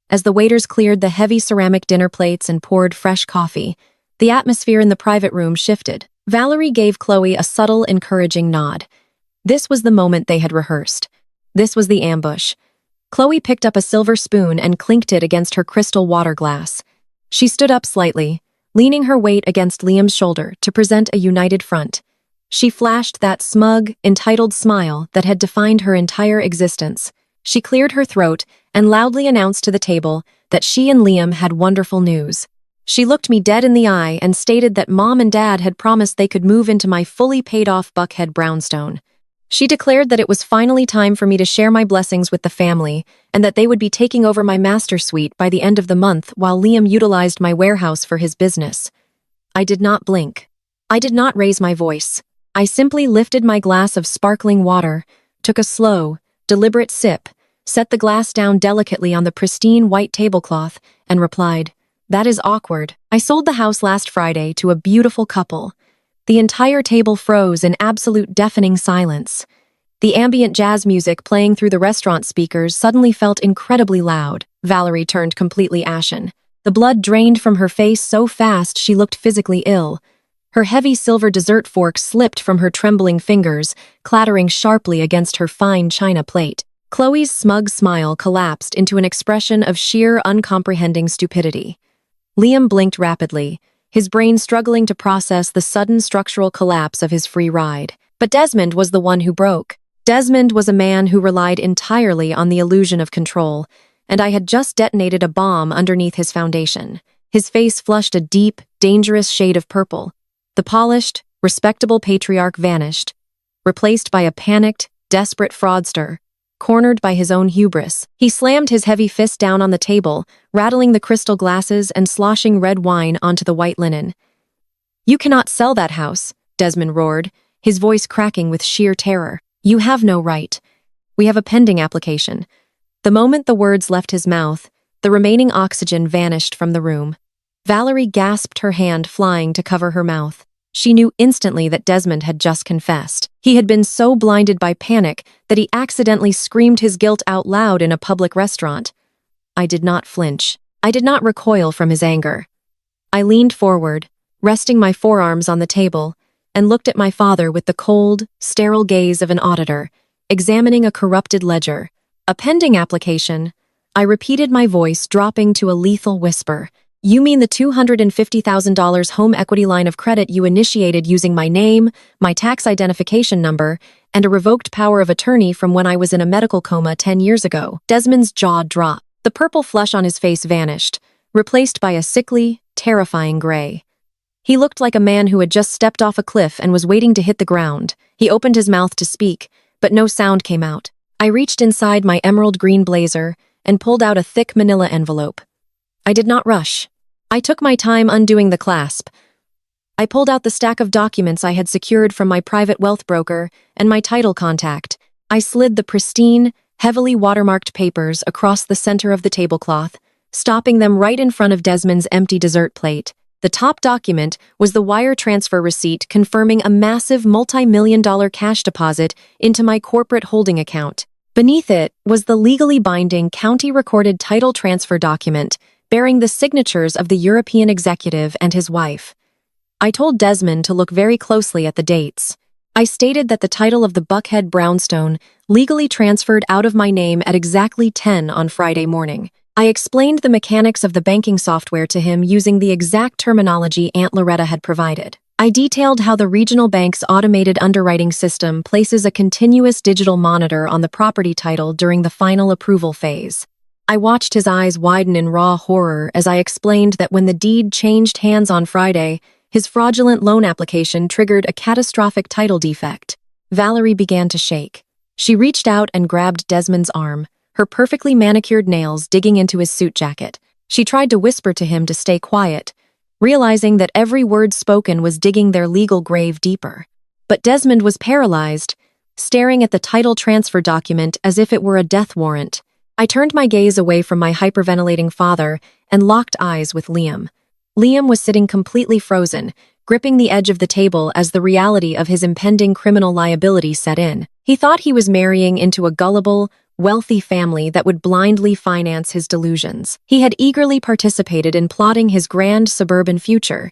As the waiters cleared the heavy ceramic dinner plates and poured fresh coffee, the atmosphere in the private room shifted. Valerie gave Chloe a subtle, encouraging nod. This was the moment they had rehearsed. This was the ambush. Chloe picked up a silver spoon and clinked it against her crystal water glass. She stood up slightly, leaning her weight against Liam's shoulder to present a united front. She flashed that smug, entitled smile that had defined her entire existence. She cleared her throat and loudly announced to the table that she and Liam had wonderful news. She looked me dead in the eye and stated that Mom and Dad had promised they could move into my fully paid-off Buckhead brownstone. She declared that it was finally time for me to share my blessings with the family and that they would be taking over my master suite by the end of the month while Liam utilized my warehouse for his business. I did not blink. I did not raise my voice. I simply lifted my glass of sparkling water, took a slow, deliberate sip, set the glass down delicately on the pristine white tablecloth, and replied, "That is awkward. I sold the house last Friday to a beautiful couple." The entire table froze in absolute deafening silence. The ambient jazz music playing through the restaurant speakers suddenly felt incredibly loud. Valerie turned completely ashen. The blood drained from her face so fast she looked physically ill. Her heavy silver dessert fork slipped from her trembling fingers, clattering sharply against her fine china plate. Chloe's smug smile collapsed into an expression of sheer, uncomprehending stupidity. Liam blinked rapidly, his brain struggling to process the sudden structural collapse of his free ride. But Desmond was the one who broke. Desmond was a man who relied entirely on the illusion of control, and I had just detonated a bomb underneath his foundation. His face flushed a deep, dangerous shade of purple. The polished, respectable patriarch vanished, replaced by a panicked, desperate fraudster, cornered by his own hubris. He slammed his heavy fist down on the table, rattling the crystal glasses and sloshing red wine onto the white linen. "You cannot sell that house," Desmond roared, his voice cracking with sheer terror. "You have no right. We have a pending application." The moment the words left his mouth, the remaining oxygen vanished from the room. Valerie gasped, her hand flying to cover her mouth. She knew instantly that Desmond had just confessed. He had been so blinded by panic that he accidentally screamed his guilt out loud in a public restaurant. I did not flinch. I did not recoil from his anger. I leaned forward, resting my forearms on the table, and looked at my father with the cold, sterile gaze of an auditor, examining a corrupted ledger. "A pending application." I repeated, my voice dropping to a lethal whisper. "You mean the $250,000 home equity line of credit you initiated using my name, my tax identification number, and a revoked power of attorney from when I was in a medical coma 10 years ago?" Desmond's jaw dropped. The purple flush on his face vanished, replaced by a sickly, terrifying gray. He looked like a man who had just stepped off a cliff and was waiting to hit the ground. He opened his mouth to speak, but no sound came out. I reached inside my emerald green blazer and pulled out a thick manila envelope. I did not rush. I took my time undoing the clasp. I pulled out the stack of documents I had secured from my private wealth broker and my title contact. I slid the pristine, heavily watermarked papers across the center of the tablecloth, stopping them right in front of Desmond's empty dessert plate. The top document was the wire transfer receipt confirming a massive multi-million-dollar cash deposit into my corporate holding account. Beneath it was the legally binding county-recorded title transfer document bearing the signatures of the European executive and his wife. I told Desmond to look very closely at the dates. I stated that the title of the Buckhead brownstone legally transferred out of my name at exactly 10 on Friday morning. I explained the mechanics of the banking software to him using the exact terminology Aunt Loretta had provided. I detailed how the regional bank's automated underwriting system places a continuous digital monitor on the property title during the final approval phase. I watched his eyes widen in raw horror as I explained that when the deed changed hands on Friday, his fraudulent loan application triggered a catastrophic title defect. Valerie began to shake. She reached out and grabbed Desmond's arm, her perfectly manicured nails digging into his suit jacket. She tried to whisper to him to stay quiet, realizing that every word spoken was digging their legal grave deeper. But Desmond was paralyzed, staring at the title transfer document as if it were a death warrant. I turned my gaze away from my hyperventilating father and locked eyes with Liam. Liam was sitting completely frozen, gripping the edge of the table as the reality of his impending criminal liability set in. He thought he was marrying into a gullible, wealthy family that would blindly finance his delusions. He had eagerly participated in plotting his grand suburban future,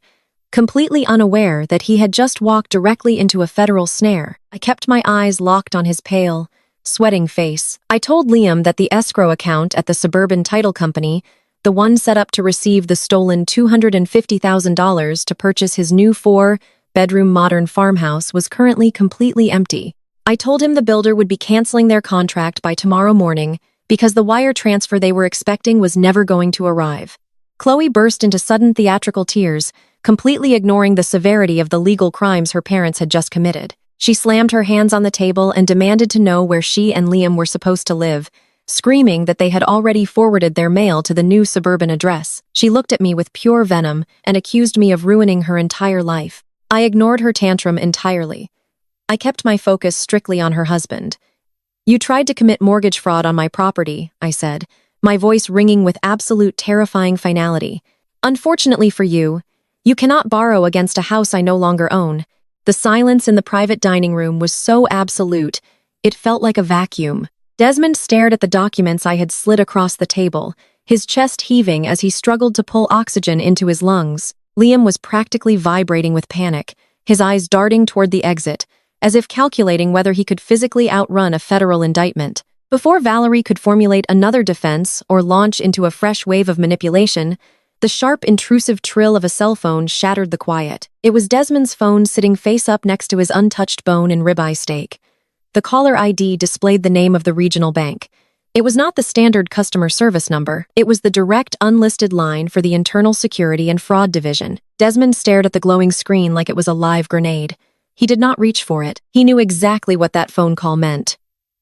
completely unaware that he had just walked directly into a federal snare. I kept my eyes locked on his pale, sweating face. I told Liam that the escrow account at the suburban title company, the one set up to receive the stolen $250,000 to purchase his new 4-bedroom modern farmhouse, was currently completely empty. I told him the builder would be canceling their contract by tomorrow morning because the wire transfer they were expecting was never going to arrive. Chloe burst into sudden theatrical tears, completely ignoring the severity of the legal crimes her parents had just committed. She slammed her hands on the table and demanded to know where she and Liam were supposed to live, screaming that they had already forwarded their mail to the new suburban address. She looked at me with pure venom and accused me of ruining her entire life. I ignored her tantrum entirely. I kept my focus strictly on her husband. "You tried to commit mortgage fraud on my property," I said, my voice ringing with absolute terrifying finality. "Unfortunately for you, you cannot borrow against a house I no longer own." The silence in the private dining room was so absolute, it felt like a vacuum. Desmond stared at the documents I had slid across the table, his chest heaving as he struggled to pull oxygen into his lungs. Liam was practically vibrating with panic, his eyes darting toward the exit, as if calculating whether he could physically outrun a federal indictment. Before Valerie could formulate another defense or launch into a fresh wave of manipulation, the sharp, intrusive trill of a cell phone shattered the quiet. It was Desmond's phone sitting face up next to his untouched bone and ribeye steak. The caller ID displayed the name of the regional bank. It was not the standard customer service number. It was the direct, unlisted line for the Internal Security and Fraud Division. Desmond stared at the glowing screen like it was a live grenade. He did not reach for it. He knew exactly what that phone call meant.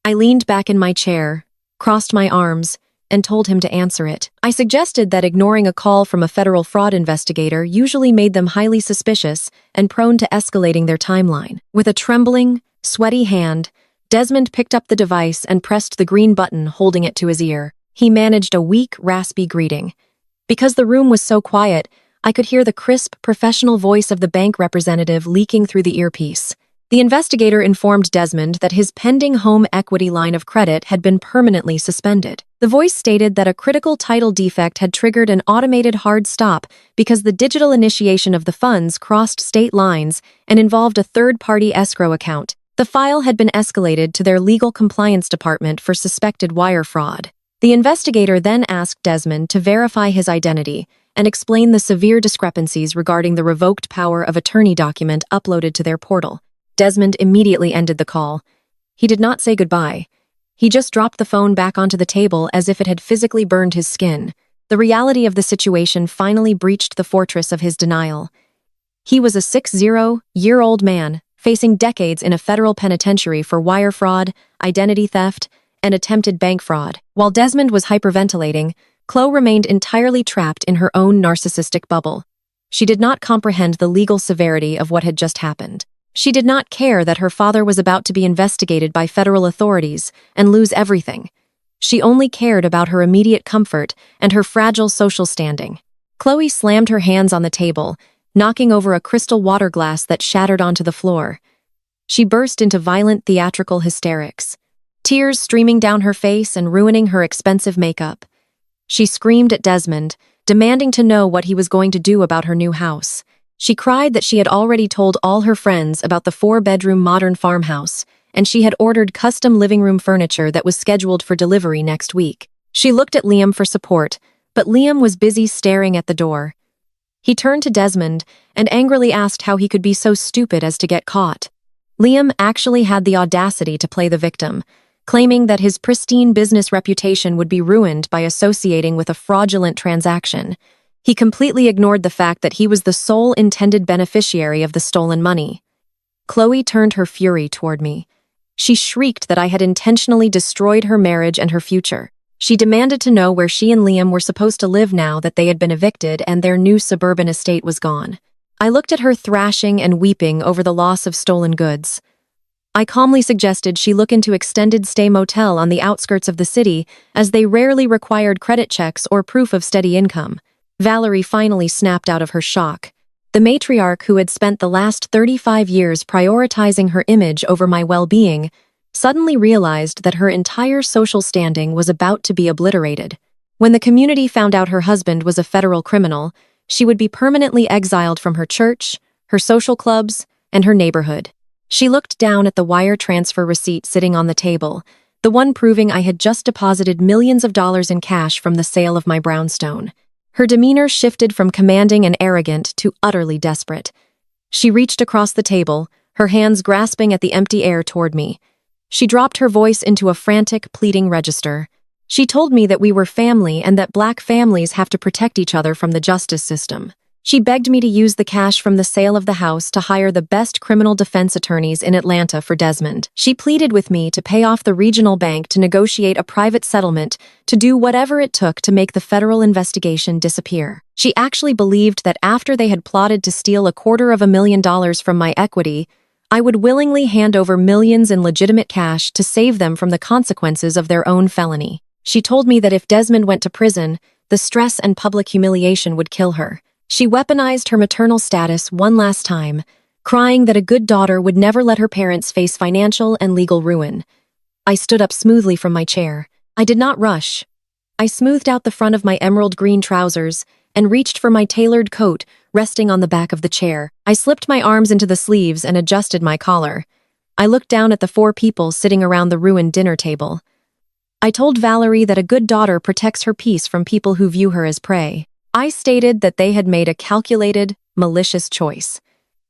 I leaned back in my chair, crossed my arms, and told him to answer it. I suggested that ignoring a call from a federal fraud investigator usually made them highly suspicious and prone to escalating their timeline. With a trembling, sweaty hand, Desmond picked up the device and pressed the green button, holding it to his ear. He managed a weak, raspy greeting. Because the room was so quiet, I could hear the crisp, professional voice of the bank representative leaking through the earpiece. The investigator informed Desmond that his pending home equity line of credit had been permanently suspended. The voice stated that a critical title defect had triggered an automated hard stop because the digital initiation of the funds crossed state lines and involved a third-party escrow account. The file had been escalated to their legal compliance department for suspected wire fraud. The investigator then asked Desmond to verify his identity and explain the severe discrepancies regarding the revoked power of attorney document uploaded to their portal. Desmond immediately ended the call. He did not say goodbye. He just dropped the phone back onto the table as if it had physically burned his skin. The reality of the situation finally breached the fortress of his denial. He was a 60-year-old man, facing decades in a federal penitentiary for wire fraud, identity theft, and attempted bank fraud. While Desmond was hyperventilating, Chloe remained entirely trapped in her own narcissistic bubble. She did not comprehend the legal severity of what had just happened. She did not care that her father was about to be investigated by federal authorities and lose everything. She only cared about her immediate comfort and her fragile social standing. Chloe slammed her hands on the table, knocking over a crystal water glass that shattered onto the floor. She burst into violent theatrical hysterics, tears streaming down her face and ruining her expensive makeup. She screamed at Desmond, demanding to know what he was going to do about her new house. She cried that she had already told all her friends about the 4-bedroom modern farmhouse, and she had ordered custom living room furniture that was scheduled for delivery next week. She looked at Liam for support, but Liam was busy staring at the door. He turned to Desmond and angrily asked how he could be so stupid as to get caught. Liam actually had the audacity to play the victim, claiming that his pristine business reputation would be ruined by associating with a fraudulent transaction. He completely ignored the fact that he was the sole intended beneficiary of the stolen money. Chloe turned her fury toward me. She shrieked that I had intentionally destroyed her marriage and her future. She demanded to know where she and Liam were supposed to live now that they had been evicted and their new suburban estate was gone. I looked at her thrashing and weeping over the loss of stolen goods. I calmly suggested she look into extended stay motel on the outskirts of the city, as they rarely required credit checks or proof of steady income. Valerie finally snapped out of her shock. The matriarch, who had spent the last 35 years prioritizing her image over my well-being, suddenly realized that her entire social standing was about to be obliterated. When the community found out her husband was a federal criminal, she would be permanently exiled from her church, her social clubs, and her neighborhood. She looked down at the wire transfer receipt sitting on the table, the one proving I had just deposited millions of dollars in cash from the sale of my brownstone. Her demeanor shifted from commanding and arrogant to utterly desperate. She reached across the table, her hands grasping at the empty air toward me. She dropped her voice into a frantic, pleading register. She told me that we were family and that Black families have to protect each other from the justice system. She begged me to use the cash from the sale of the house to hire the best criminal defense attorneys in Atlanta for Desmond. She pleaded with me to pay off the regional bank to negotiate a private settlement, to do whatever it took to make the federal investigation disappear. She actually believed that after they had plotted to steal $250,000 from my equity, I would willingly hand over millions in legitimate cash to save them from the consequences of their own felony. She told me that if Desmond went to prison, the stress and public humiliation would kill her. She weaponized her maternal status one last time, crying that a good daughter would never let her parents face financial and legal ruin. I stood up smoothly from my chair. I did not rush. I smoothed out the front of my emerald green trousers and reached for my tailored coat resting on the back of the chair. I slipped my arms into the sleeves and adjusted my collar. I looked down at the 4 people sitting around the ruined dinner table. I told Valerie that a good daughter protects her peace from people who view her as prey. I stated that they had made a calculated, malicious choice.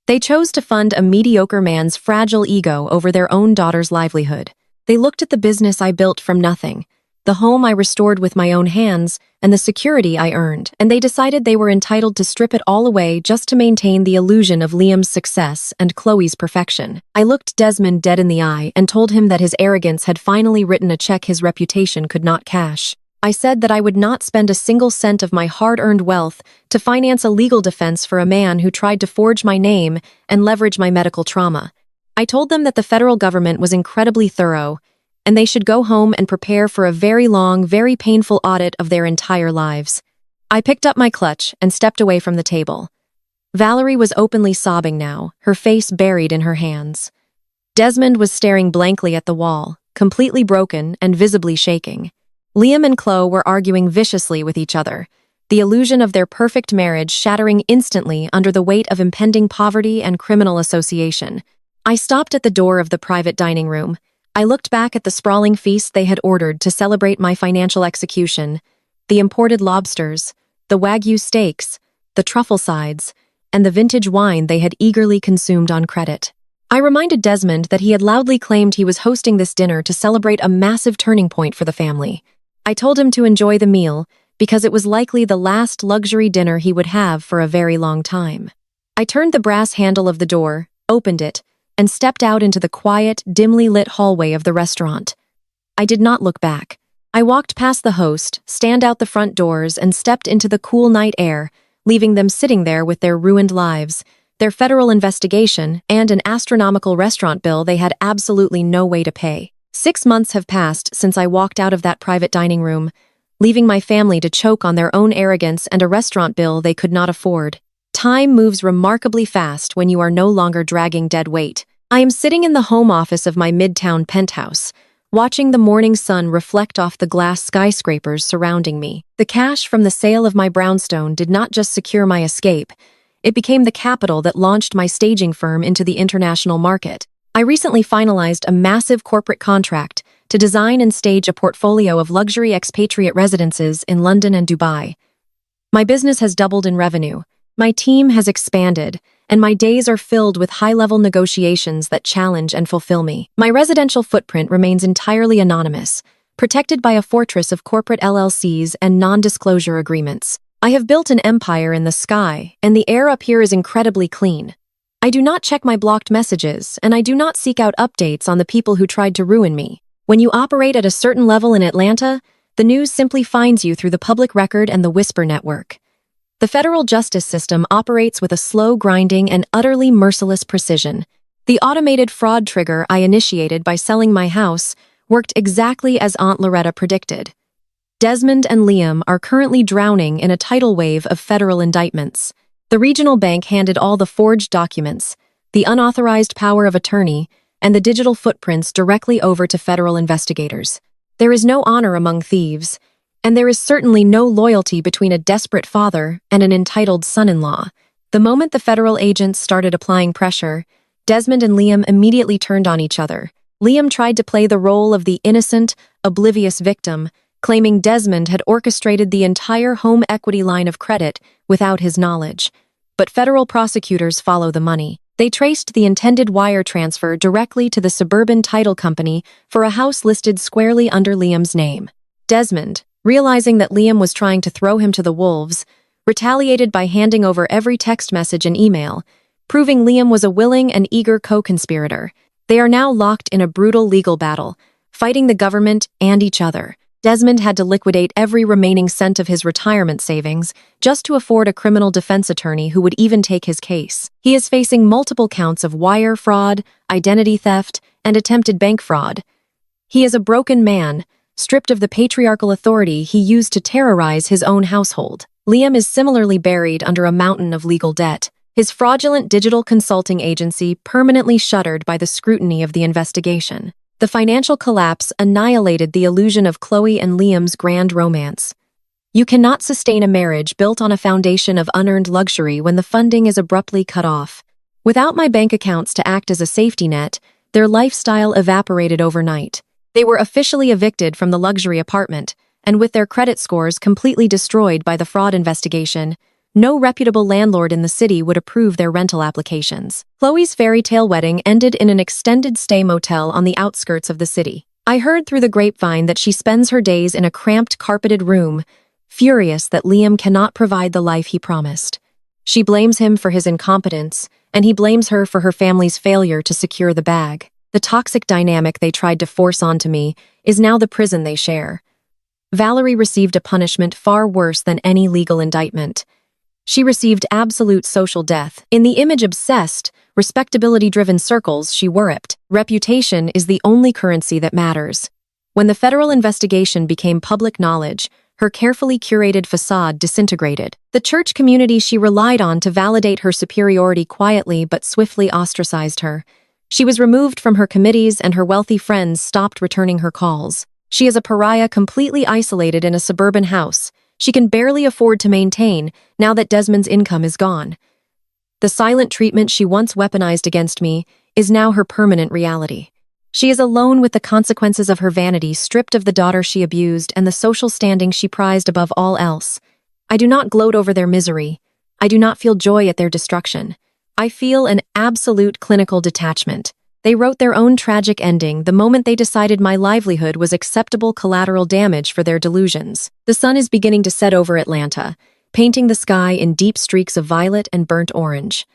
They chose to fund a mediocre man's fragile ego over their own daughter's livelihood. They looked at the business I built from nothing, the home I restored with my own hands, and the security I earned, and they decided they were entitled to strip it all away just to maintain the illusion of Liam's success and Chloe's perfection. I looked Desmond dead in the eye and told him that his arrogance had finally written a check his reputation could not cash. I said that I would not spend a single cent of my hard-earned wealth to finance a legal defense for a man who tried to forge my name and leverage my medical trauma. I told them that the federal government was incredibly thorough, and they should go home and prepare for a very long, very painful audit of their entire lives. I picked up my clutch and stepped away from the table. Valerie was openly sobbing now, her face buried in her hands. Desmond was staring blankly at the wall, completely broken and visibly shaking. Liam and Chloe were arguing viciously with each other, the illusion of their perfect marriage shattering instantly under the weight of impending poverty and criminal association. I stopped at the door of the private dining room. I looked back at the sprawling feast they had ordered to celebrate my financial execution, the imported lobsters, the Wagyu steaks, the truffle sides, and the vintage wine they had eagerly consumed on credit. I reminded Desmond that he had loudly claimed he was hosting this dinner to celebrate a massive turning point for the family. I told him to enjoy the meal, because it was likely the last luxury dinner he would have for a very long time. I turned the brass handle of the door, opened it, and stepped out into the quiet, dimly lit hallway of the restaurant. I did not look back. I walked past the host, stand out the front doors, and stepped into the cool night air, leaving them sitting there with their ruined lives, their federal investigation, and an astronomical restaurant bill they had absolutely no way to pay. 6 months have passed since I walked out of that private dining room, leaving my family to choke on their own arrogance and a restaurant bill they could not afford. Time moves remarkably fast when you are no longer dragging dead weight. I am sitting in the home office of my midtown penthouse, watching the morning sun reflect off the glass skyscrapers surrounding me. The cash from the sale of my brownstone did not just secure my escape, It became the capital that launched my staging firm into the international market. I recently finalized a massive corporate contract to design and stage a portfolio of luxury expatriate residences in London and Dubai. My business has doubled in revenue, my team has expanded, and my days are filled with high-level negotiations that challenge and fulfill me. My residential footprint remains entirely anonymous, protected by a fortress of corporate LLCs and non-disclosure agreements. I have built an empire in the sky, and the air up here is incredibly clean. I do not check my blocked messages, and I do not seek out updates on the people who tried to ruin me. When you operate at a certain level in Atlanta, the news simply finds you through the public record and the whisper network. The federal justice system operates with a slow grinding and utterly merciless precision. The automated fraud trigger I initiated by selling my house worked exactly as Aunt Loretta predicted. Desmond and Liam are currently drowning in a tidal wave of federal indictments. The regional bank handed all the forged documents, the unauthorized power of attorney, and the digital footprints directly over to federal investigators. There is no honor among thieves, and there is certainly no loyalty between a desperate father and an entitled son-in-law. The moment the federal agents started applying pressure, Desmond and Liam immediately turned on each other. Liam tried to play the role of the innocent, oblivious victim, claiming Desmond had orchestrated the entire home equity line of credit without his knowledge. But federal prosecutors follow the money. They traced the intended wire transfer directly to the suburban title company for a house listed squarely under Liam's name. Desmond, realizing that Liam was trying to throw him to the wolves, retaliated by handing over every text message and email, proving Liam was a willing and eager co-conspirator. They are now locked in a brutal legal battle, fighting the government and each other. Desmond had to liquidate every remaining cent of his retirement savings just to afford a criminal defense attorney who would even take his case. He is facing multiple counts of wire fraud, identity theft, and attempted bank fraud. He is a broken man, stripped of the patriarchal authority he used to terrorize his own household. Liam is similarly buried under a mountain of legal debt, his fraudulent digital consulting agency permanently shuttered by the scrutiny of the investigation. The financial collapse annihilated the illusion of Chloe and Liam's grand romance. You cannot sustain a marriage built on a foundation of unearned luxury when the funding is abruptly cut off. Without my bank accounts to act as a safety net, their lifestyle evaporated overnight. They were officially evicted from the luxury apartment, and with their credit scores completely destroyed by the fraud investigation, no reputable landlord in the city would approve their rental applications. Chloe's fairy tale wedding ended in an extended stay motel on the outskirts of the city. I heard through the grapevine that she spends her days in a cramped, carpeted room, furious that Liam cannot provide the life he promised. She blames him for his incompetence, and he blames her for her family's failure to secure the bag. The toxic dynamic they tried to force onto me is now the prison they share. Valerie received a punishment far worse than any legal indictment. She received absolute social death. In the image-obsessed, respectability-driven circles she worshiped, reputation is the only currency that matters. When the federal investigation became public knowledge, her carefully curated facade disintegrated. The church community she relied on to validate her superiority quietly but swiftly ostracized her. She was removed from her committees and her wealthy friends stopped returning her calls. She is a pariah completely isolated in a suburban house she can barely afford to maintain now that Desmond's income is gone. The silent treatment she once weaponized against me is now her permanent reality. She is alone with the consequences of her vanity, stripped of the daughter she abused and the social standing she prized above all else. I do not gloat over their misery. I do not feel joy at their destruction. I feel an absolute clinical detachment. They wrote their own tragic ending the moment they decided my livelihood was acceptable collateral damage for their delusions. The sun is beginning to set over Atlanta, painting the sky in deep streaks of violet and burnt orange.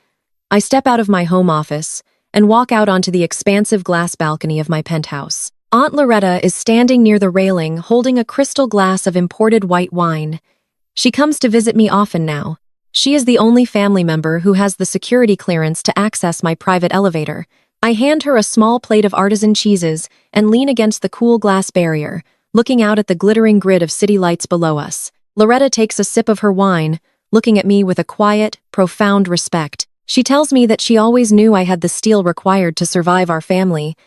I step out of my home office and walk out onto the expansive glass balcony of my penthouse. Aunt Loretta is standing near the railing holding a crystal glass of imported white wine. She comes to visit me often now. She is the only family member who has the security clearance to access my private elevator. I hand her a small plate of artisan cheeses and lean against the cool glass barrier, looking out at the glittering grid of city lights below us. Loretta takes a sip of her wine, looking at me with a quiet, profound respect. She tells me that she always knew I had the steel required to survive our family,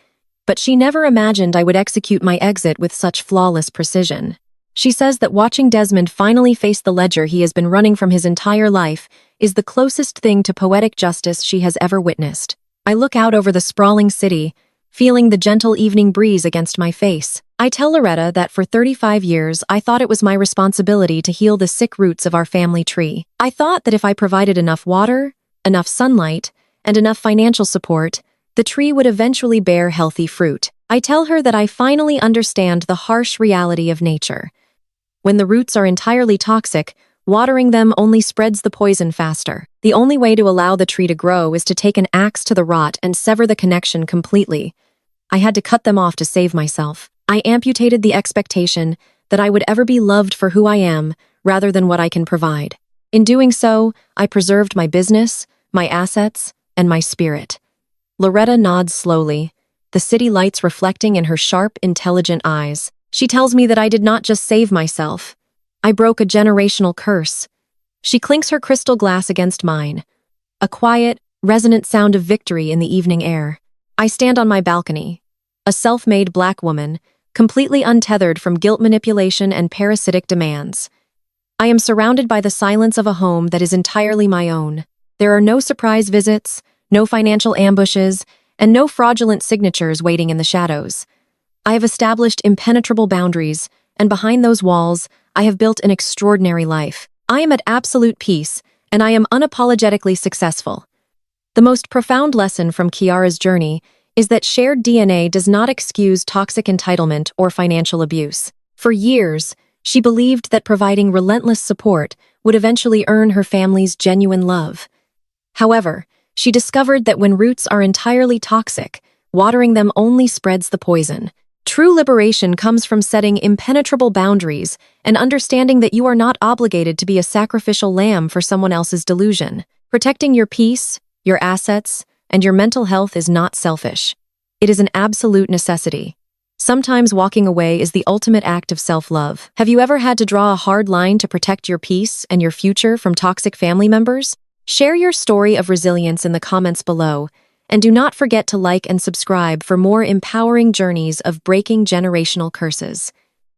but she never imagined I would execute my exit with such flawless precision. She says that watching Desmond finally face the ledger he has been running from his entire life is the closest thing to poetic justice she has ever witnessed. I look out over the sprawling city, feeling the gentle evening breeze against my face. I tell Loretta that for 35 years I thought it was my responsibility to heal the sick roots of our family tree. I thought that if I provided enough water, enough sunlight, and enough financial support, the tree would eventually bear healthy fruit. I tell her that I finally understand the harsh reality of nature. When the roots are entirely toxic, watering them only spreads the poison faster. The only way to allow the tree to grow is to take an axe to the rot and sever the connection completely. I had to cut them off to save myself. I amputated the expectation that I would ever be loved for who I am rather than what I can provide. In doing so, I preserved my business, my assets, and my spirit. Loretta nods slowly, the city lights reflecting in her sharp, intelligent eyes. She tells me that I did not just save myself. I broke a generational curse. She clinks her crystal glass against mine. A quiet, resonant sound of victory in the evening air. I stand on my balcony, a self-made black woman, completely untethered from guilt manipulation and parasitic demands. I am surrounded by the silence of a home that is entirely my own. There are no surprise visits, no financial ambushes, and no fraudulent signatures waiting in the shadows. I have established impenetrable boundaries, and behind those walls, I have built an extraordinary life. I am at absolute peace, and I am unapologetically successful. The most profound lesson from Kiara's journey is that shared DNA does not excuse toxic entitlement or financial abuse. For years, she believed that providing relentless support would eventually earn her family's genuine love. However, she discovered that when roots are entirely toxic, watering them only spreads the poison. True liberation comes from setting impenetrable boundaries and understanding that you are not obligated to be a sacrificial lamb for someone else's delusion. Protecting your peace, your assets, and your mental health is not selfish. It is an absolute necessity. Sometimes walking away is the ultimate act of self-love. Have you ever had to draw a hard line to protect your peace and your future from toxic family members? Share your story of resilience in the comments below, and do not forget to like and subscribe for more empowering journeys of breaking generational curses.